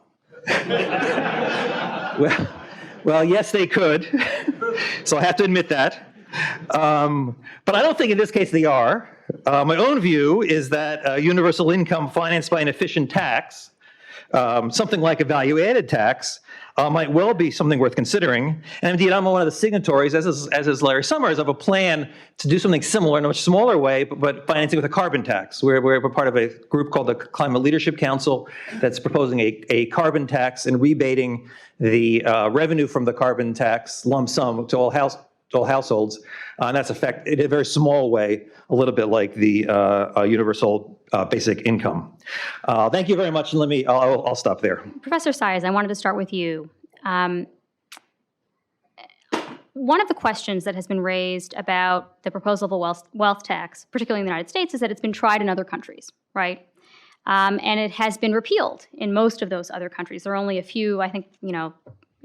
Well, yes, they could. So I have to admit that. But I don't think in this case they are. My own view is that universal income financed by an efficient tax something like a value-added tax might well be something worth considering. And indeed, I'm one of the signatories, as is Larry Summers, of a plan to do something similar in a much smaller way, but financing with a carbon tax. We're part of a group called the Climate Leadership Council that's proposing a carbon tax and rebating the revenue from the carbon tax lump sum to all households. And that's in a very small way, a little bit like the universal basic income. Thank you very much, and I'll stop there. Professor Saez, I wanted to start with you. One of the questions that has been raised about the proposal of a wealth tax, particularly in the United States, is that it's been tried in other countries, right? And it has been repealed in most of those other countries. There are only a few, I think, a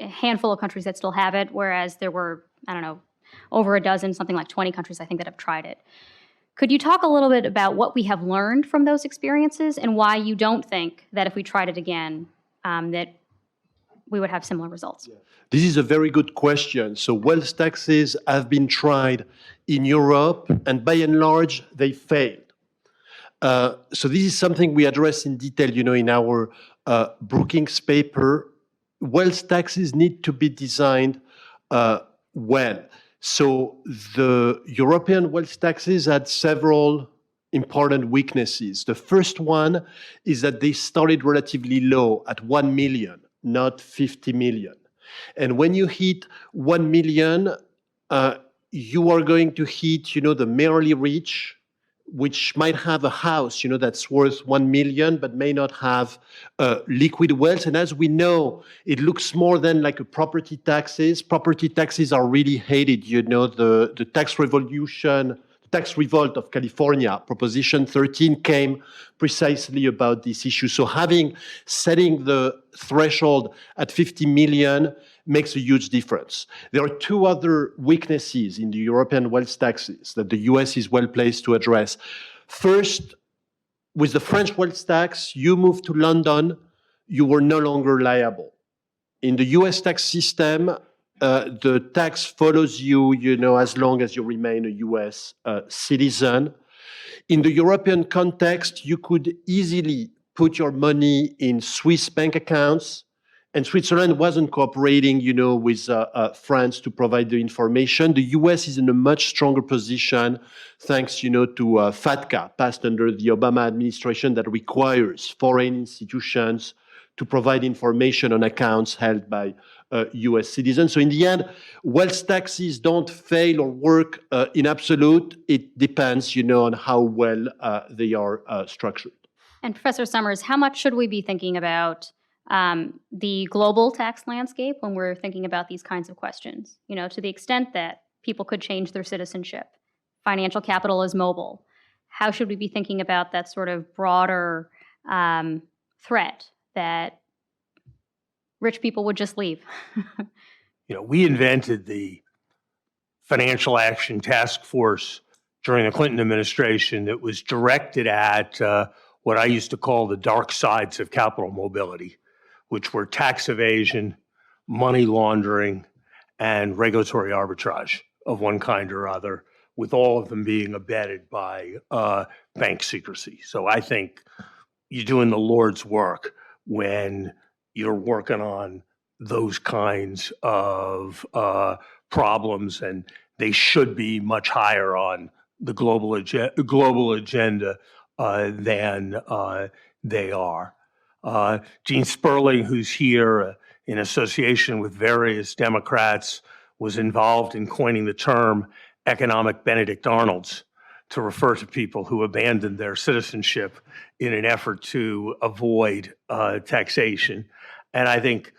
handful of countries that still have it, whereas there were, I don't know, over a dozen, something like 20 countries, I think, that have tried it. Could you talk a little bit about what we have learned from those experiences and why you don't think that if we tried it again, that we would have similar results? This is a very good question. So wealth taxes have been tried in Europe, and by and large, they failed. So this is something we address in detail, in our Brookings paper. Wealth taxes need to be designed well. So the European wealth taxes had several important weaknesses. The first one is that they started relatively low at 1 million, not 50 million. And when you hit 1 million, you are going to hit, the merely rich, which might have a house, that's worth 1 million, but may not have liquid wealth. And as we know, it looks more than like a property taxes. Property taxes are really hated. The tax revolution, tax revolt of California, Proposition 13 came precisely about this issue. So setting the threshold at 50 million makes a huge difference. There are two other weaknesses in the European wealth taxes that the US is well placed to address. First, with the French wealth tax, you moved to London, you were no longer liable. In the US tax system, the tax follows you, as long as you remain a US citizen. In the European context, you could easily put your money in Swiss bank accounts, and Switzerland wasn't cooperating, with France to provide the information. The US is in a much stronger position, thanks, to FATCA, passed under the Obama administration, that requires foreign institutions to provide information on accounts held by US citizens. So in the end, wealth taxes don't fail or work in absolute. It depends, on how well they are structured. And Professor Summers, how much should we be thinking about the global tax landscape when we're thinking about these kinds of questions? To the extent that people could change their citizenship, financial capital is mobile. How should we be thinking about that sort of broader threat that rich people would just leave? We invented the Financial Action Task Force during the Clinton administration that was directed at what I used to call the dark sides of capital mobility, which were tax evasion, money laundering, and regulatory arbitrage of one kind or other, with all of them being abetted by bank secrecy. So I think you're doing the Lord's work when you're working on those kinds of problems, and they should be much higher on the global agenda than they are. Gene Sperling, who's here in association with various Democrats, was involved in coining the term economic Benedict Arnolds to refer to people who abandoned their citizenship in an effort to avoid taxation. And I think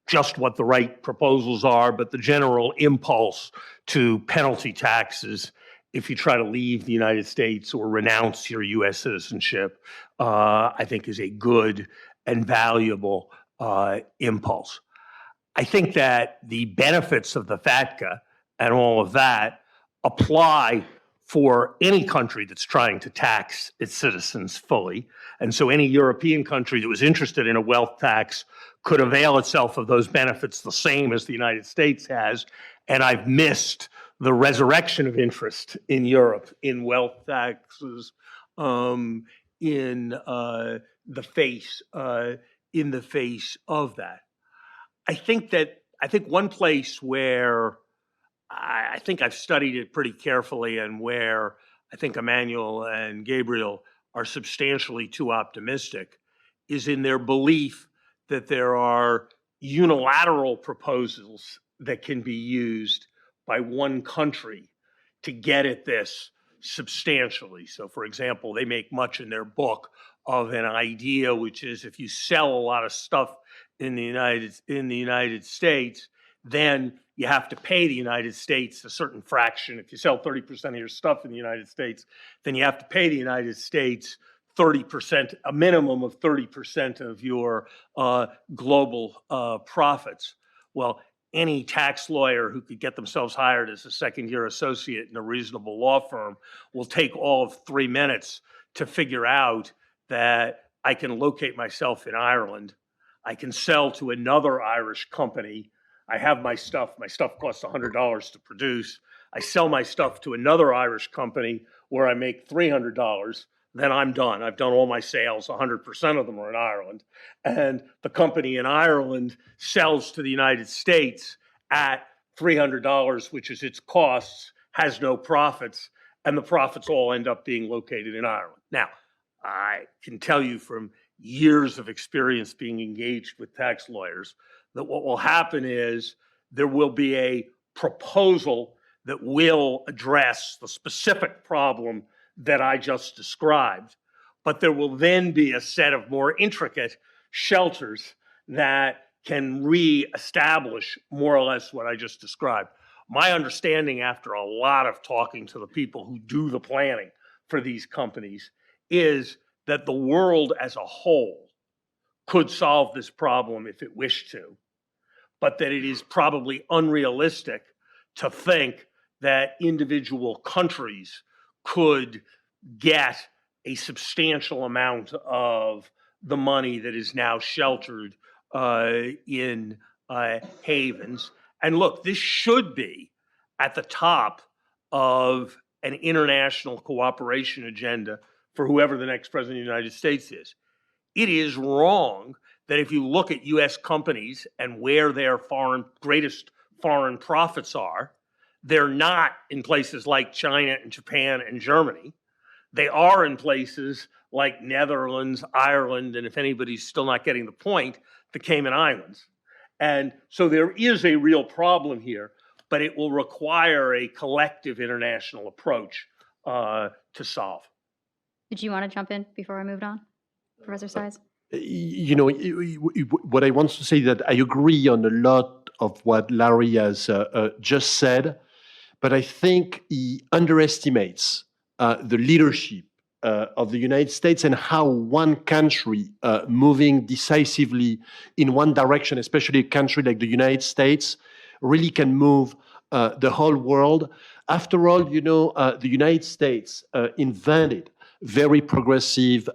just what the right proposals are, but the general impulse to penalty taxes if you try to leave the United States or renounce your U.S. citizenship, I think is a good and valuable impulse. I think that the benefits of the FATCA and all of that apply for any country that's trying to tax its citizens fully. And so any European country that was interested in a wealth tax could avail itself of those benefits the same as the United States has. And I've missed the resurrection of interest in Europe in wealth taxes in the face of that. I think one place where I think I've studied it pretty carefully, and where I think Emmanuel and Gabriel are substantially too optimistic, is in their belief that there are unilateral proposals that can be used by one country to get at this substantially. So, for example, they make much in their book of an idea, which is if you sell a lot of stuff in the United States, then you have to pay the United States a certain fraction. If you sell 30% of your stuff in the United States, then you have to pay the United States 30%, a minimum of 30% of your global profits. Well, any tax lawyer who could get themselves hired as a second-year associate in a reasonable law firm will take all of 3 minutes to figure out that I can locate myself in Ireland. I can sell to another Irish company. I have my stuff costs $100 to produce. I sell my stuff to another Irish company where I make $300. Then I'm done. I've done all my sales, 100% of them are in Ireland. And the company in Ireland sells to the United States at $300, which is its costs, has no profits, and the profits all end up being located in Ireland. Now, I can tell you from years of experience being engaged with tax lawyers that what will happen is there will be a proposal that will address the specific problem that I just described, but there will then be a set of more intricate shelters that can re-establish more or less what I just described. My understanding, after a lot of talking to the people who do the planning for these companies, is that the world as a whole could solve this problem if it wished to, but that it is probably unrealistic to think that individual countries could get a substantial amount of the money that is now sheltered in havens. And look, this should be at the top of an international cooperation agenda for whoever the next president of the United States is. It is wrong that if you look at US companies and where their greatest foreign profits are, they're not in places like China and Japan and Germany. They are in places like Netherlands, Ireland, and if anybody's still not getting the point, the Cayman Islands. And so there is a real problem here, but it will require a collective international approach to solve. Did you want to jump in before I moved on, Professor Saez? You know, what I want to say that I agree on a lot of what Larry has just said, but I think he underestimates the leadership of the United States and how one country moving decisively in one direction, especially a country like the United States, really can move the whole world. After all, you know, the United States invented very progressive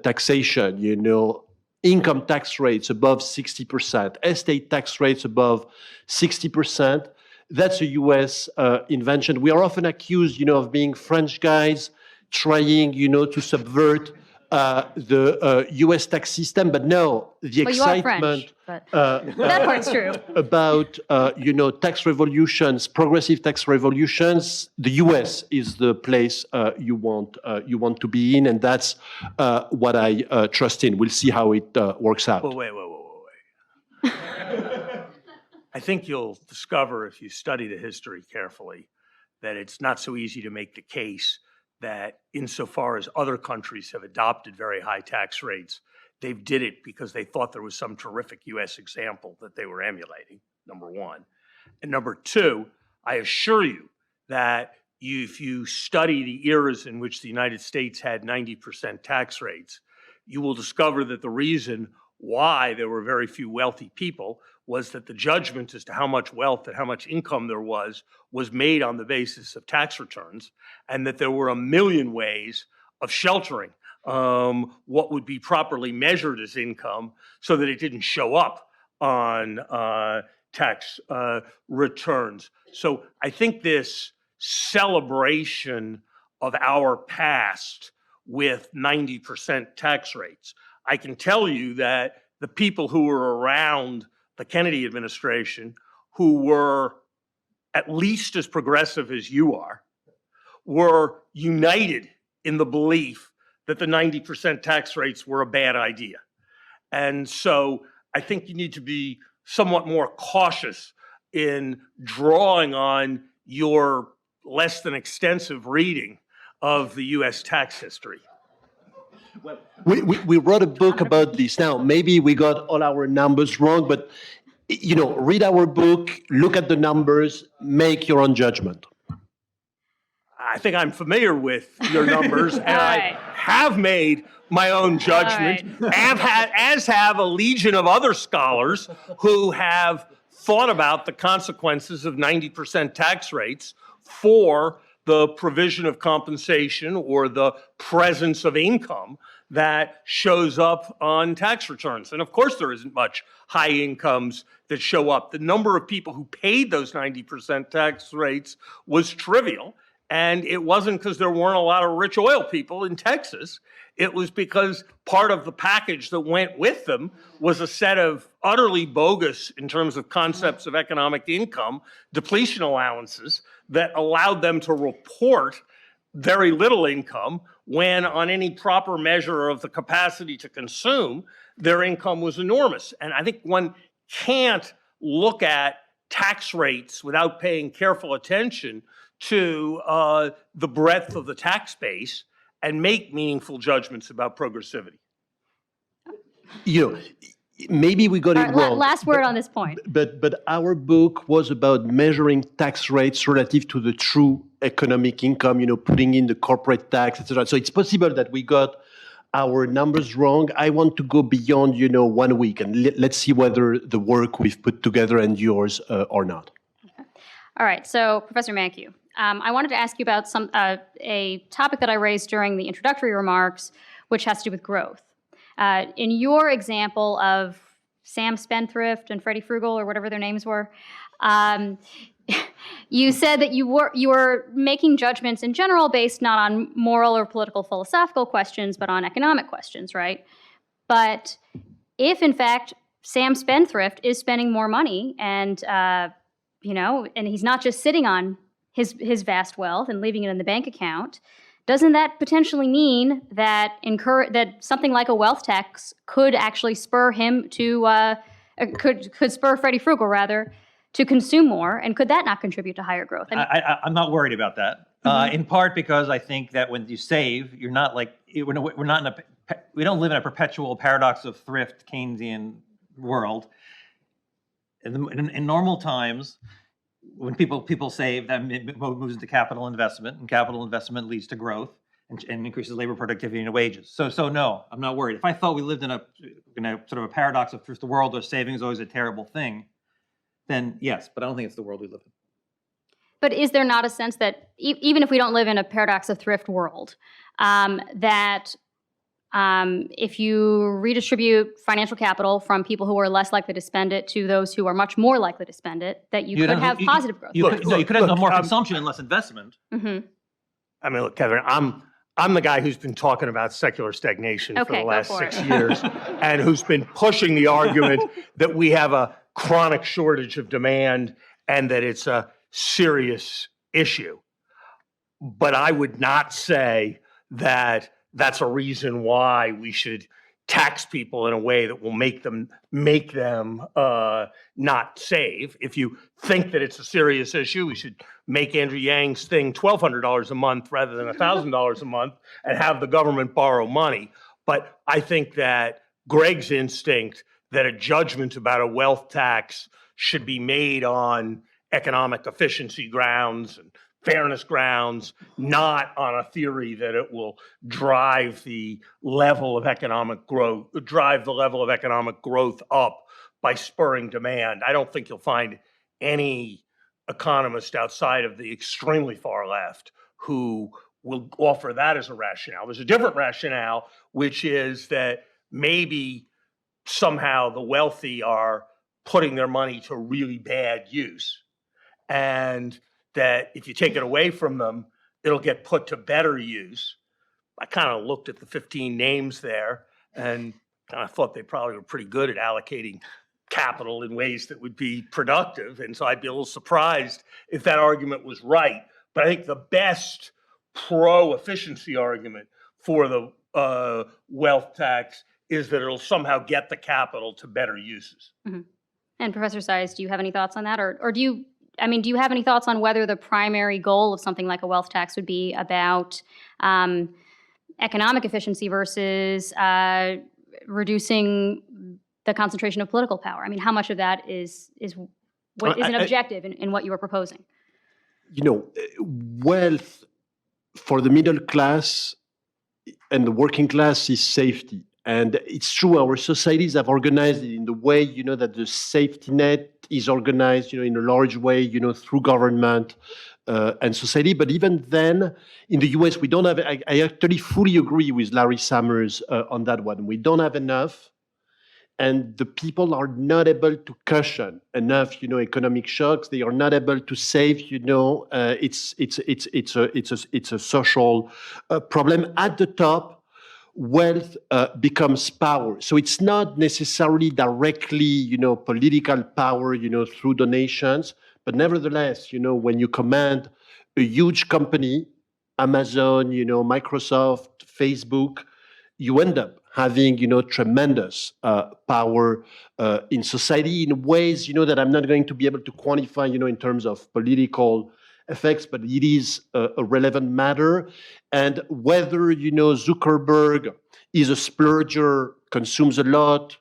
taxation, you know, income tax rates above 60%, estate tax rates above 60%. That's a US invention. We are often accused, you know, of being French guys trying, you know, to subvert the US tax system, but no, the Well, you are excitement French, but that part's true. about, you know, tax revolutions, progressive tax revolutions, the US is the place you want to be in, and that's what I trust in. We'll see how it works out. Well, wait. I think you'll discover, if you study the history carefully, that it's not so easy to make the case that insofar as other countries have adopted very high tax rates, they did it because they thought there was some terrific US example that they were emulating, number one. And number two, I assure you that if you study the eras in which the United States had 90% tax rates, you will discover that the reason why there were very few wealthy people was that the judgment as to how much wealth and how much income there was made on the basis of tax returns, and that there were a million ways of sheltering what would be properly measured as income so that it didn't show up on tax returns. So I think this celebration of our past with 90% tax rates, I can tell you that the people who were around the Kennedy administration, who were at least as progressive as you are, were united in the belief that the 90% tax rates were a bad idea. And so I think you need to be somewhat more cautious in drawing on your less than extensive reading of the US tax history. We wrote a book about this. Now, maybe we got all our numbers wrong, but read our book, look at the numbers, make your own judgment. I think I'm familiar with your numbers, and right. I have made my own judgment, as have a legion of other scholars who have thought about the consequences of 90% tax rates for the provision of compensation or the presence of income that shows up on tax returns. And of course, there isn't much high incomes that show up. The number of people who paid those 90% tax rates was trivial. And it wasn't because there weren't a lot of rich oil people in Texas. It was because part of the package that went with them was a set of utterly bogus, in terms of concepts of economic income, depletion allowances that allowed them to report very little income when, on any proper measure of the capacity to consume, their income was enormous. And I think one can't look at tax rates without paying careful attention to the breadth of the tax base and make meaningful judgments about progressivity. Maybe we got it wrong. Last word on this point. But our book was about measuring tax rates relative to the true economic income, putting in the corporate tax, etc. So it's possible that we got our numbers wrong. I want to go beyond, 1 week, and let's see whether the work we've put together endures or not. Okay. All right. So, Professor Mankiw, I wanted to ask you about a topic that I raised during the introductory remarks, which has to do with growth. In your example of Sam Spendthrift and Freddie Frugal, or whatever their names were, you said that you were making judgments in general based not on moral or political philosophical questions, but on economic questions, right? But if, in fact, Sam Spendthrift is spending more money and, and he's not just sitting on his vast wealth and leaving it in the bank account, doesn't that potentially mean that that something like a wealth tax could actually spur him to could spur Freddie Frugal rather to consume more, and could that not contribute to higher growth? I'm not worried about that. In part because I think that when you save, you're not like we don't live in a perpetual paradox of thrift Keynesian world. In normal times, when people save, that moves into capital investment, and capital investment leads to growth and increases labor productivity and wages. So no, I'm not worried. If I thought we lived in a sort of a paradox of the world where saving is always a terrible thing, then yes, but I don't think it's the world we live in. But is there not a sense that even if we don't live in a paradox of thrift world, that if you redistribute financial capital from people who are less likely to spend it to those who are much more likely to spend it, that you could have positive growth? You could have more consumption and less investment. Mm-hmm. I mean, look, Catherine, I'm the guy who's been talking about secular stagnation for the last 6 years and who's been pushing the argument that we have a chronic shortage of demand and that it's a serious issue. But I would not say that that's a reason why we should tax people in a way that will make them not save. If you think that it's a serious issue, we should make Andrew Yang's thing $1,200 a month rather than $1,000 a month and have the government borrow money. But I think that Greg's instinct that a judgment about a wealth tax should be made on economic efficiency grounds and fairness grounds, not on a theory that it will drive the level of economic growth up by spurring demand. I don't think you'll find any economist outside of the extremely far left who will offer that as a rationale. There's a different rationale, which is that maybe somehow the wealthy are putting their money to really bad use, and that if you take it away from them, it'll get put to better use. I kind of looked at the 15 names there, and And I thought they probably were pretty good at allocating capital in ways that would be productive. And so I'd be a little surprised if that argument was right. But I think the best pro-efficiency argument for the wealth tax is that it'll somehow get the capital to better uses. Mm-hmm. And Professor Saez, do you have any thoughts on that? Or do you have any thoughts on whether the primary goal of something like a wealth tax would be about economic efficiency versus reducing the concentration of political power? I mean, how much of that is an objective in what you were proposing? Wealth for the middle class and the working class is safety. And it's true, our societies have organized it in the way, that the safety net is organized, in a large way, through government and society. But even then, in the US, we don't have, I actually fully agree with Larry Summers on that one. We don't have enough. And the people are not able to cushion enough, economic shocks. They are not able to save. It's a social problem. At the top, wealth becomes power. So it's not necessarily directly, political power, through donations. But nevertheless, when you command a huge company, Amazon, Microsoft, Facebook, you end up having, tremendous power in society in ways, that I'm not going to be able to quantify, in terms of political effects, but it is a relevant matter. And whether, Zuckerberg is a splurger, consumes a lot,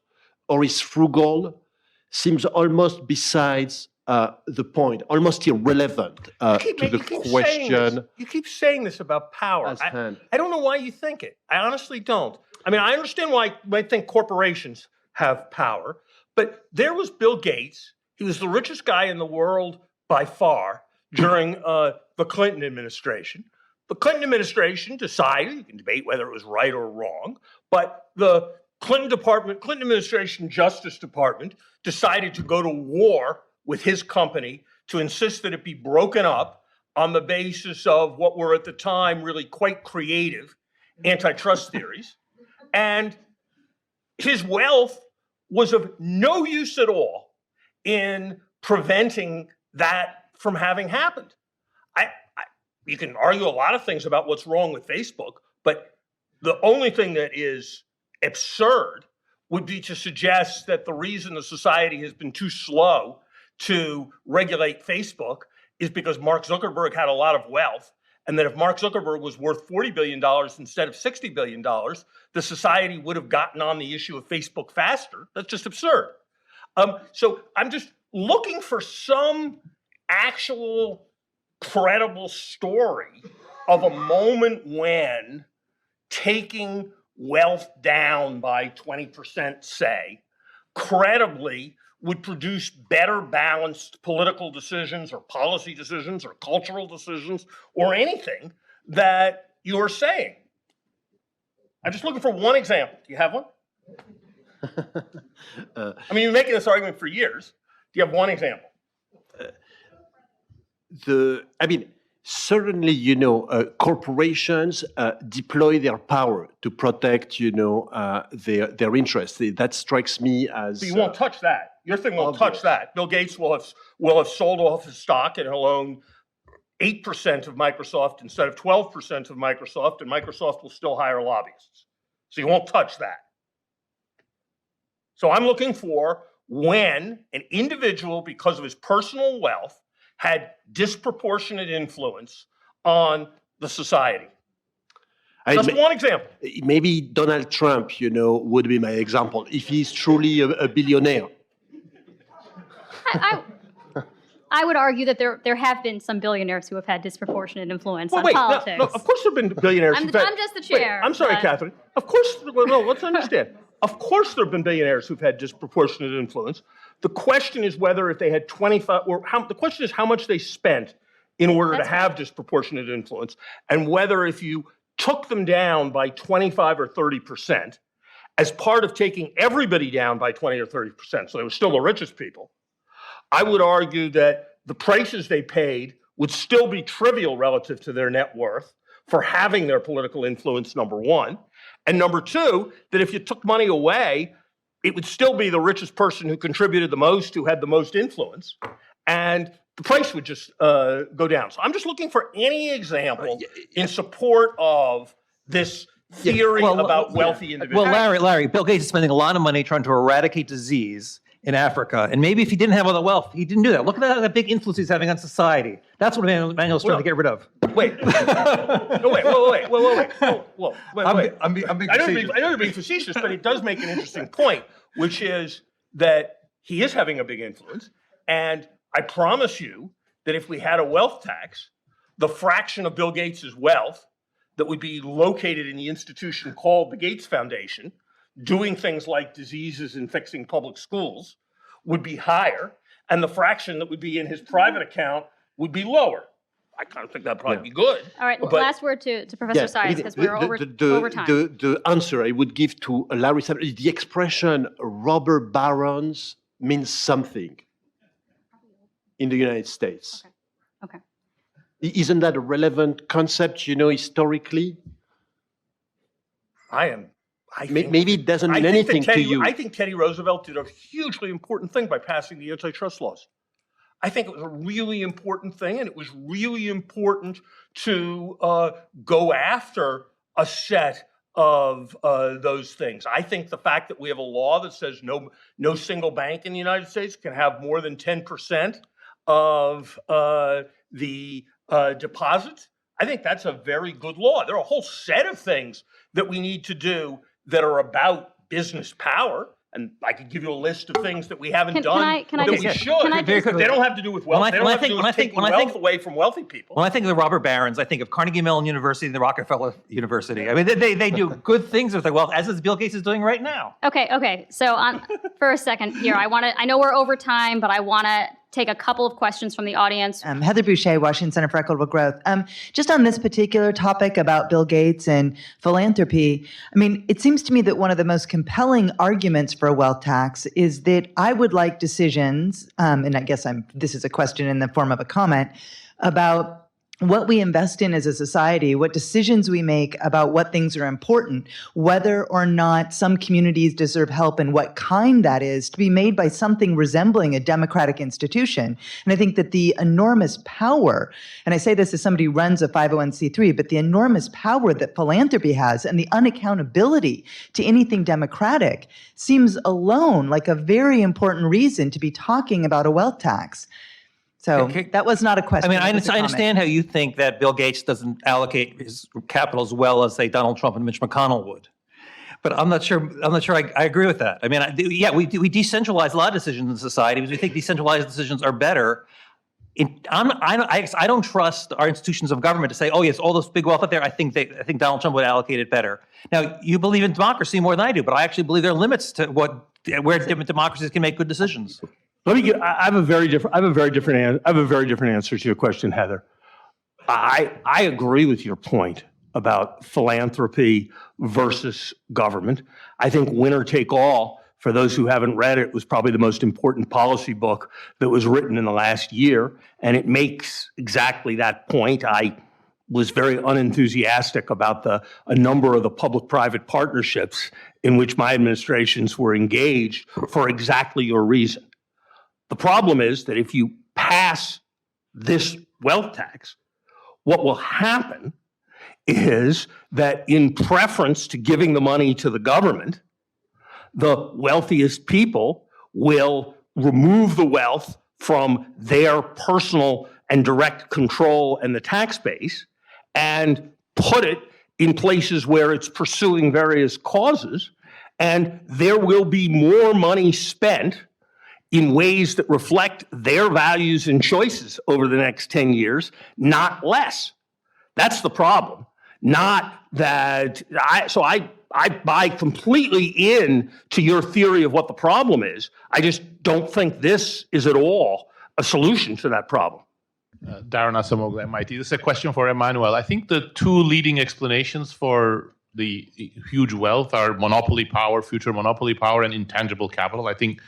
or is frugal, seems almost besides the point, almost irrelevant to the question. You keep saying this about power. I don't know why you think it. I honestly don't. I mean, I understand why I think corporations have power, but there was Bill Gates. He was the richest guy in the world by far during the Clinton administration. The Clinton administration decided, you can debate whether it was right or wrong, but the Clinton administration Justice Department decided to go to war with his company to insist that it be broken up on the basis of what were at the time really quite creative antitrust theories. And his wealth was of no use at all in preventing that from having happened. You can argue a lot of things about what's wrong with Facebook, but the only thing that is absurd would be to suggest that the reason the society has been too slow to regulate Facebook is because Mark Zuckerberg had a lot of wealth, and that if Mark Zuckerberg was worth $40 billion instead of $60 billion, the society would have gotten on the issue of Facebook faster. That's just absurd. So I'm just looking for some actual credible story of a moment when taking wealth down by 20%, say, credibly would produce better balanced political decisions or policy decisions or cultural decisions or anything that you're saying. I'm just looking for one example. Do you have one? I mean, you've been making this argument for years. Do you have one example? Certainly, corporations deploy their power to protect, their interests. That strikes me as. So you won't touch that. Your thing won't touch that. Bill Gates will have sold off his stock, and he'll own 8% of Microsoft instead of 12% of Microsoft, and Microsoft will still hire lobbyists. So you won't touch that. So I'm looking for when an individual, because of his personal wealth, had disproportionate influence on the society. Just one example. Maybe Donald Trump, would be my example, if he's truly a billionaire. I would argue that there have been some billionaires who have had disproportionate influence on politics. politics. No, of course there have been billionaires. I'm just the chair. Wait, I'm sorry, Catherine. Of course, let's understand. Of course there have been billionaires who've had disproportionate influence. The question is whether if they had 25, the question is how much they spent in order to have disproportionate influence, and whether if you took them down by 25 or 30%, as part of taking everybody down by 20 or 30%, so they were still the richest people, I would argue that the prices they paid would still be trivial relative to their net worth for having their political influence, number one, And number two, that if you took money away, it would still be the richest person who contributed the most, who had the most influence, and the price would just go down. So I'm just looking for any example in support of this theory about wealthy individuals. Well, Larry, Bill Gates is spending a lot of money trying to eradicate disease in Africa. And maybe if he didn't have all the wealth, he didn't do that. Look at that big influence he's having on society. That's what Emmanuel's trying to get rid of. Wait. Wait. I'm being I know you're being facetious, but it does make an interesting point, which is that he is having a big influence. And I promise you that if we had a wealth tax, the fraction of Bill Gates' wealth that would be located in the institution called the Gates Foundation, doing things like diseases and fixing public schools, would be higher, and the fraction that would be in his private account would be lower. I kind of think that'd probably be good. All right, But- last word to Professor Saez, because we're over time. The answer I would give to Larry Saez is the expression robber barons means something in the United States. Okay. Isn't that a relevant concept, historically? I think Maybe it doesn't mean I think that anything to you. I think Teddy Roosevelt did a hugely important thing by passing the antitrust laws. I think it was a really important thing, and it was really important to go after a set of those things. I think the fact that we have a law that says no single bank in the United States can have more than 10% of the deposits, I think that's a very good law. There are a whole set of things that we need to do that are about business power. And I could give you a list of things that we haven't done that we should. Very quickly. They don't have to do with wealth. They don't have to do with taking wealth away from wealthy people. When I think of the robber barons, I think of Carnegie Mellon University and the Rockefeller University. I mean, they do good things with their wealth, as is Bill Gates is doing right now. Okay. So for a second here, I know we're over time, but I want to take a couple of questions from the audience. Heather Boucher, Washington Center for Equitable Growth. Just on this particular topic about Bill Gates and philanthropy, I mean, it seems to me that one of the most compelling arguments for a wealth tax is that I would like decisions, and I guess this is a question in the form of a comment, about what we invest in as a society, what decisions we make about what things are important, whether or not some communities deserve help and what kind that is, to be made by something resembling a democratic institution. And I think that the enormous power, and I say this as somebody who runs a 501c3, but the enormous power that philanthropy has and the unaccountability to anything democratic seems alone like a very important reason to be talking about a wealth tax. So that was not a question. I mean, I understand how you think that Bill Gates doesn't allocate his capital as well as, say, Donald Trump and Mitch McConnell would. But I'm not sure I agree with that. I mean, we decentralize a lot of decisions in society because we think decentralized decisions are better. I don't trust our institutions of government to say, oh yes, all those big wealth out there, I think Donald Trump would allocate it better. Now, you believe in democracy more than I do, but I actually believe there are limits to where different democracies can make good decisions. I have a very different answer to your question, Heather. I agree with your point about philanthropy versus government. I think Winner Take All, for those who haven't read it, was probably the most important policy book that was written in the last year, and it makes exactly that point. I was very unenthusiastic about a number of the public-private partnerships in which my administrations were engaged for exactly your reason. The problem is that if you pass this wealth tax, what will happen is that in preference to giving the money to the government, the wealthiest people will remove the wealth from their personal and direct control and the tax base and put it in places where it's pursuing various causes, and there will be more money spent in ways that reflect their values and choices over the next 10 years, not less. That's the problem. Not that I buy completely in to your theory of what the problem is. I just don't think this is at all a solution to that problem. Darren Asamoah, MIT. This is a question for Emmanuel. I think the two leading explanations for the huge wealth are monopoly power, future monopoly power, and intangible capital. I think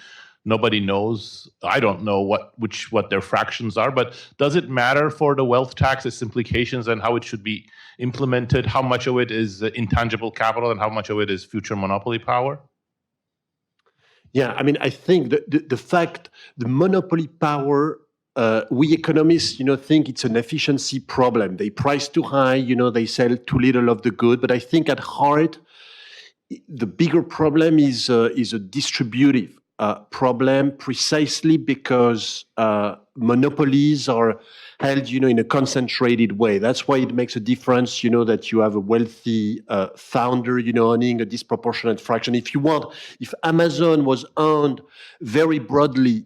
Nobody knows. I don't know what their fractions are, but does it matter for the wealth tax, its implications and how it should be implemented? How much of it is intangible capital and how much of it is future monopoly power? Yeah, I mean, I think the fact, the monopoly power, we economists, think it's an efficiency problem. They price too high, they sell too little of the good. But I think at heart, the bigger problem is a distributive problem, precisely because monopolies are held, in a concentrated way. That's why it makes a difference, that you have a wealthy founder, owning a disproportionate fraction. If Amazon was owned very broadly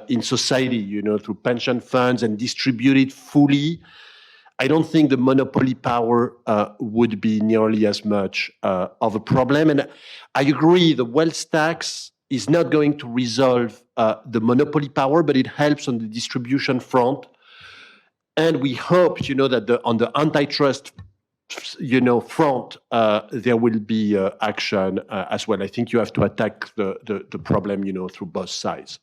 in society, through pension funds and distributed fully, I don't think the monopoly power would be nearly as much of a problem. And I agree, the wealth tax is not going to resolve the monopoly power, but it helps on the distribution front. And we hope, that on the antitrust, front, there will be action as well. I think you have to attack the problem, through both sides.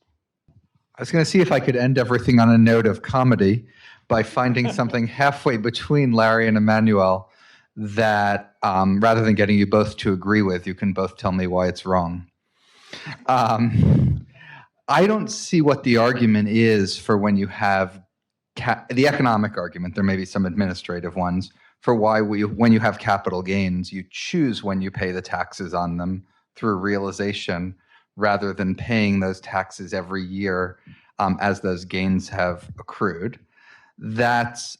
I was going to see if I could end everything on a note of comedy by finding something halfway between Larry and Emmanuel that, rather than getting you both to agree with, you can both tell me why it's wrong. I don't see what the argument is for when you have the economic argument. There may be some administrative ones for why when you have capital gains, you choose when you pay the taxes on them through realization rather than paying those taxes every year as those gains have accrued. That's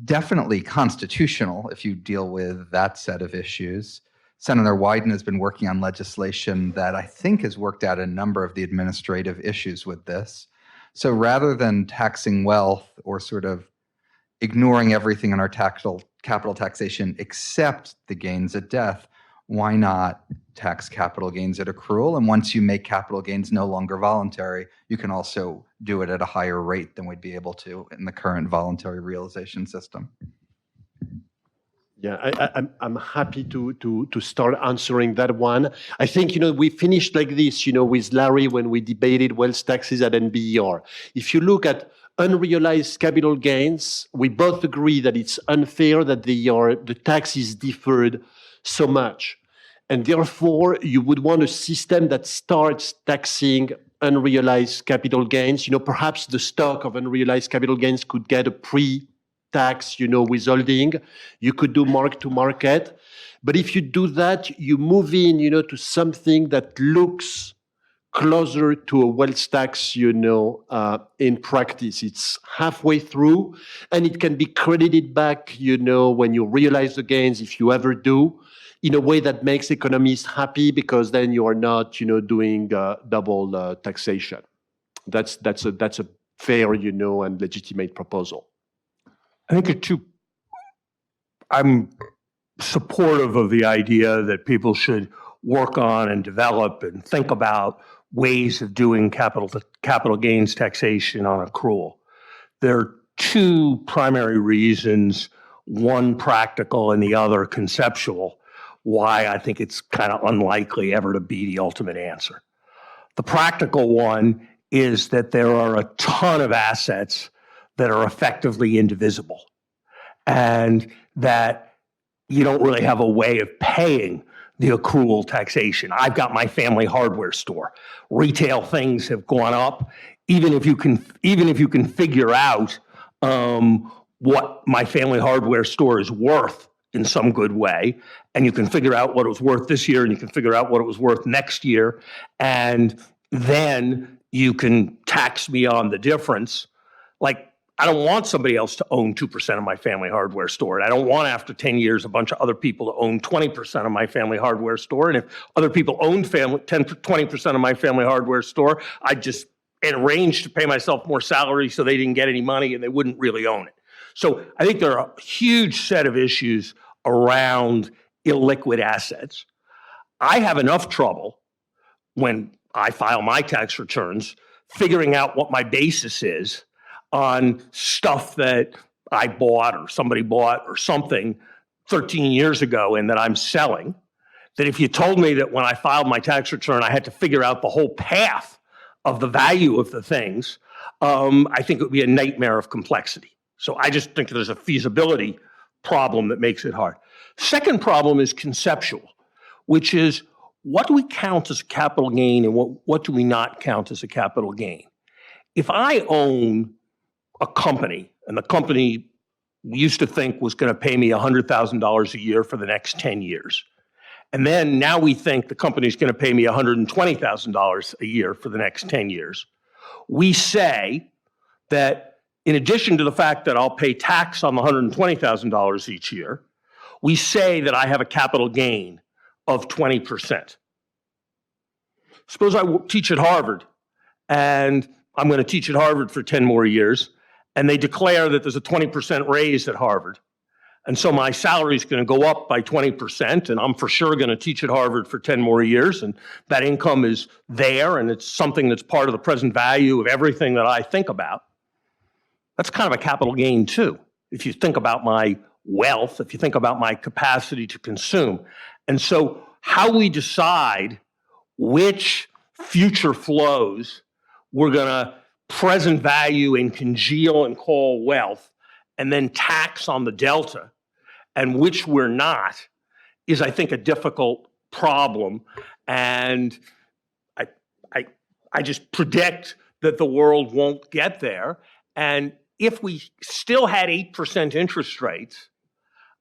definitely constitutional if you deal with that set of issues. Senator Wyden has been working on legislation that I think has worked out a number of the administrative issues with this. So rather than taxing wealth or sort of ignoring everything in our capital taxation except the gains at death, why not tax capital gains at accrual? And once you make capital gains no longer voluntary, you can also do it at a higher rate than we'd be able to in the current voluntary realization system. Yeah, I'm happy to start answering that one. I think, we finished like this, with Larry when we debated wealth taxes at NBER. If you look at unrealized capital gains, we both agree that it's unfair that the tax is deferred so much. And therefore, you would want a system that starts taxing unrealized capital gains. Perhaps the stock of unrealized capital gains could get a pre-tax, withholding. You could do mark to market. But if you do that, you move in, to something that looks closer to a wealth tax, in practice. It's halfway through, and it can be credited back, when you realize the gains, if you ever do, in a way that makes economists happy, because then you are not, doing double taxation. That's a fair, and legitimate proposal. I think I'm supportive of the idea that people should work on and develop and think about ways of doing capital gains taxation on accrual. There are two primary reasons, one practical and the other conceptual, why I think it's kind of unlikely ever to be the ultimate answer. The practical one is that there are a ton of assets that are effectively indivisible, and that you don't really have a way of paying the accrual taxation. I've got my family hardware store. Retail things have gone up. Even if you can figure out what my family hardware store is worth in some good way, and you can figure out what it was worth this year, and you can figure out what it was worth next year, and then you can tax me on the difference. Like, I don't want somebody else to own 2% of my family hardware store. And I don't want, after 10 years, a bunch of other people to own 20% of my family hardware store. And if other people owned 20% of my family hardware store, I'd just arrange to pay myself more salary so they didn't get any money and they wouldn't really own it. So I think there are a huge set of issues around illiquid assets. I have enough trouble when I file my tax returns figuring out what my basis is on stuff that I bought or somebody bought or something 13 years ago and that I'm selling, that if you told me that when I filed my tax return, I had to figure out the whole path of the value of the things, I think it would be a nightmare of complexity. So I just think there's a feasibility problem that makes it hard. Second problem is conceptual, which is what do we count as a capital gain and what do we not count as a capital gain? If I own a company and the company we used to think was going to pay me $100,000 a year for the next 10 years, and then now we think the company is going to pay me $120,000 a year for the next 10 years, we say that in addition to the fact that I'll pay tax on the $120,000 each year, we say that I have a capital gain of 20%. Suppose I teach at Harvard, and I'm going to teach at Harvard for 10 more years, and they declare that there's a 20% raise at Harvard. And so my salary is going to go up by 20%, and I'm for sure going to teach at Harvard for 10 more years, and that income is there, and it's something that's part of the present value of everything that I think about. That's kind of a capital gain too, if you think about my wealth, if you think about my capacity to consume. And so how we decide which future flows we're going to present value and congeal and call wealth, and then tax on the delta, and which we're not, is, I think, a difficult problem. And I just predict that the world won't get there. And if we still had 8% interest rates,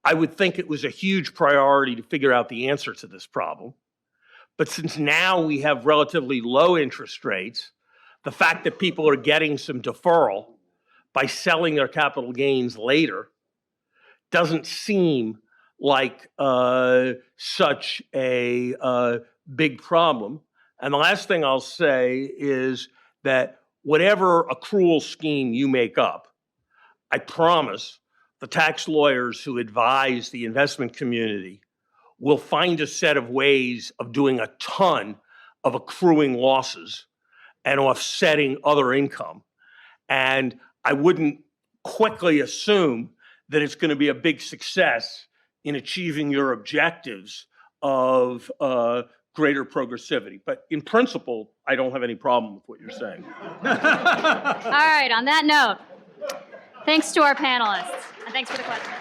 I would think it was a huge priority to figure out the answer to this problem. But since now we have relatively low interest rates, the fact that people are getting some deferral by selling their capital gains later doesn't seem like such a big problem. And the last thing I'll say is that whatever accrual scheme you make up, I promise the tax lawyers who advise the investment community will find a set of ways of doing a ton of accruing losses and offsetting other income. And I wouldn't quickly assume that it's going to be a big success in achieving your objectives of greater progressivity. But in principle, I don't have any problem with what you're saying. All right, on that note, thanks to our panelists, and thanks for the question.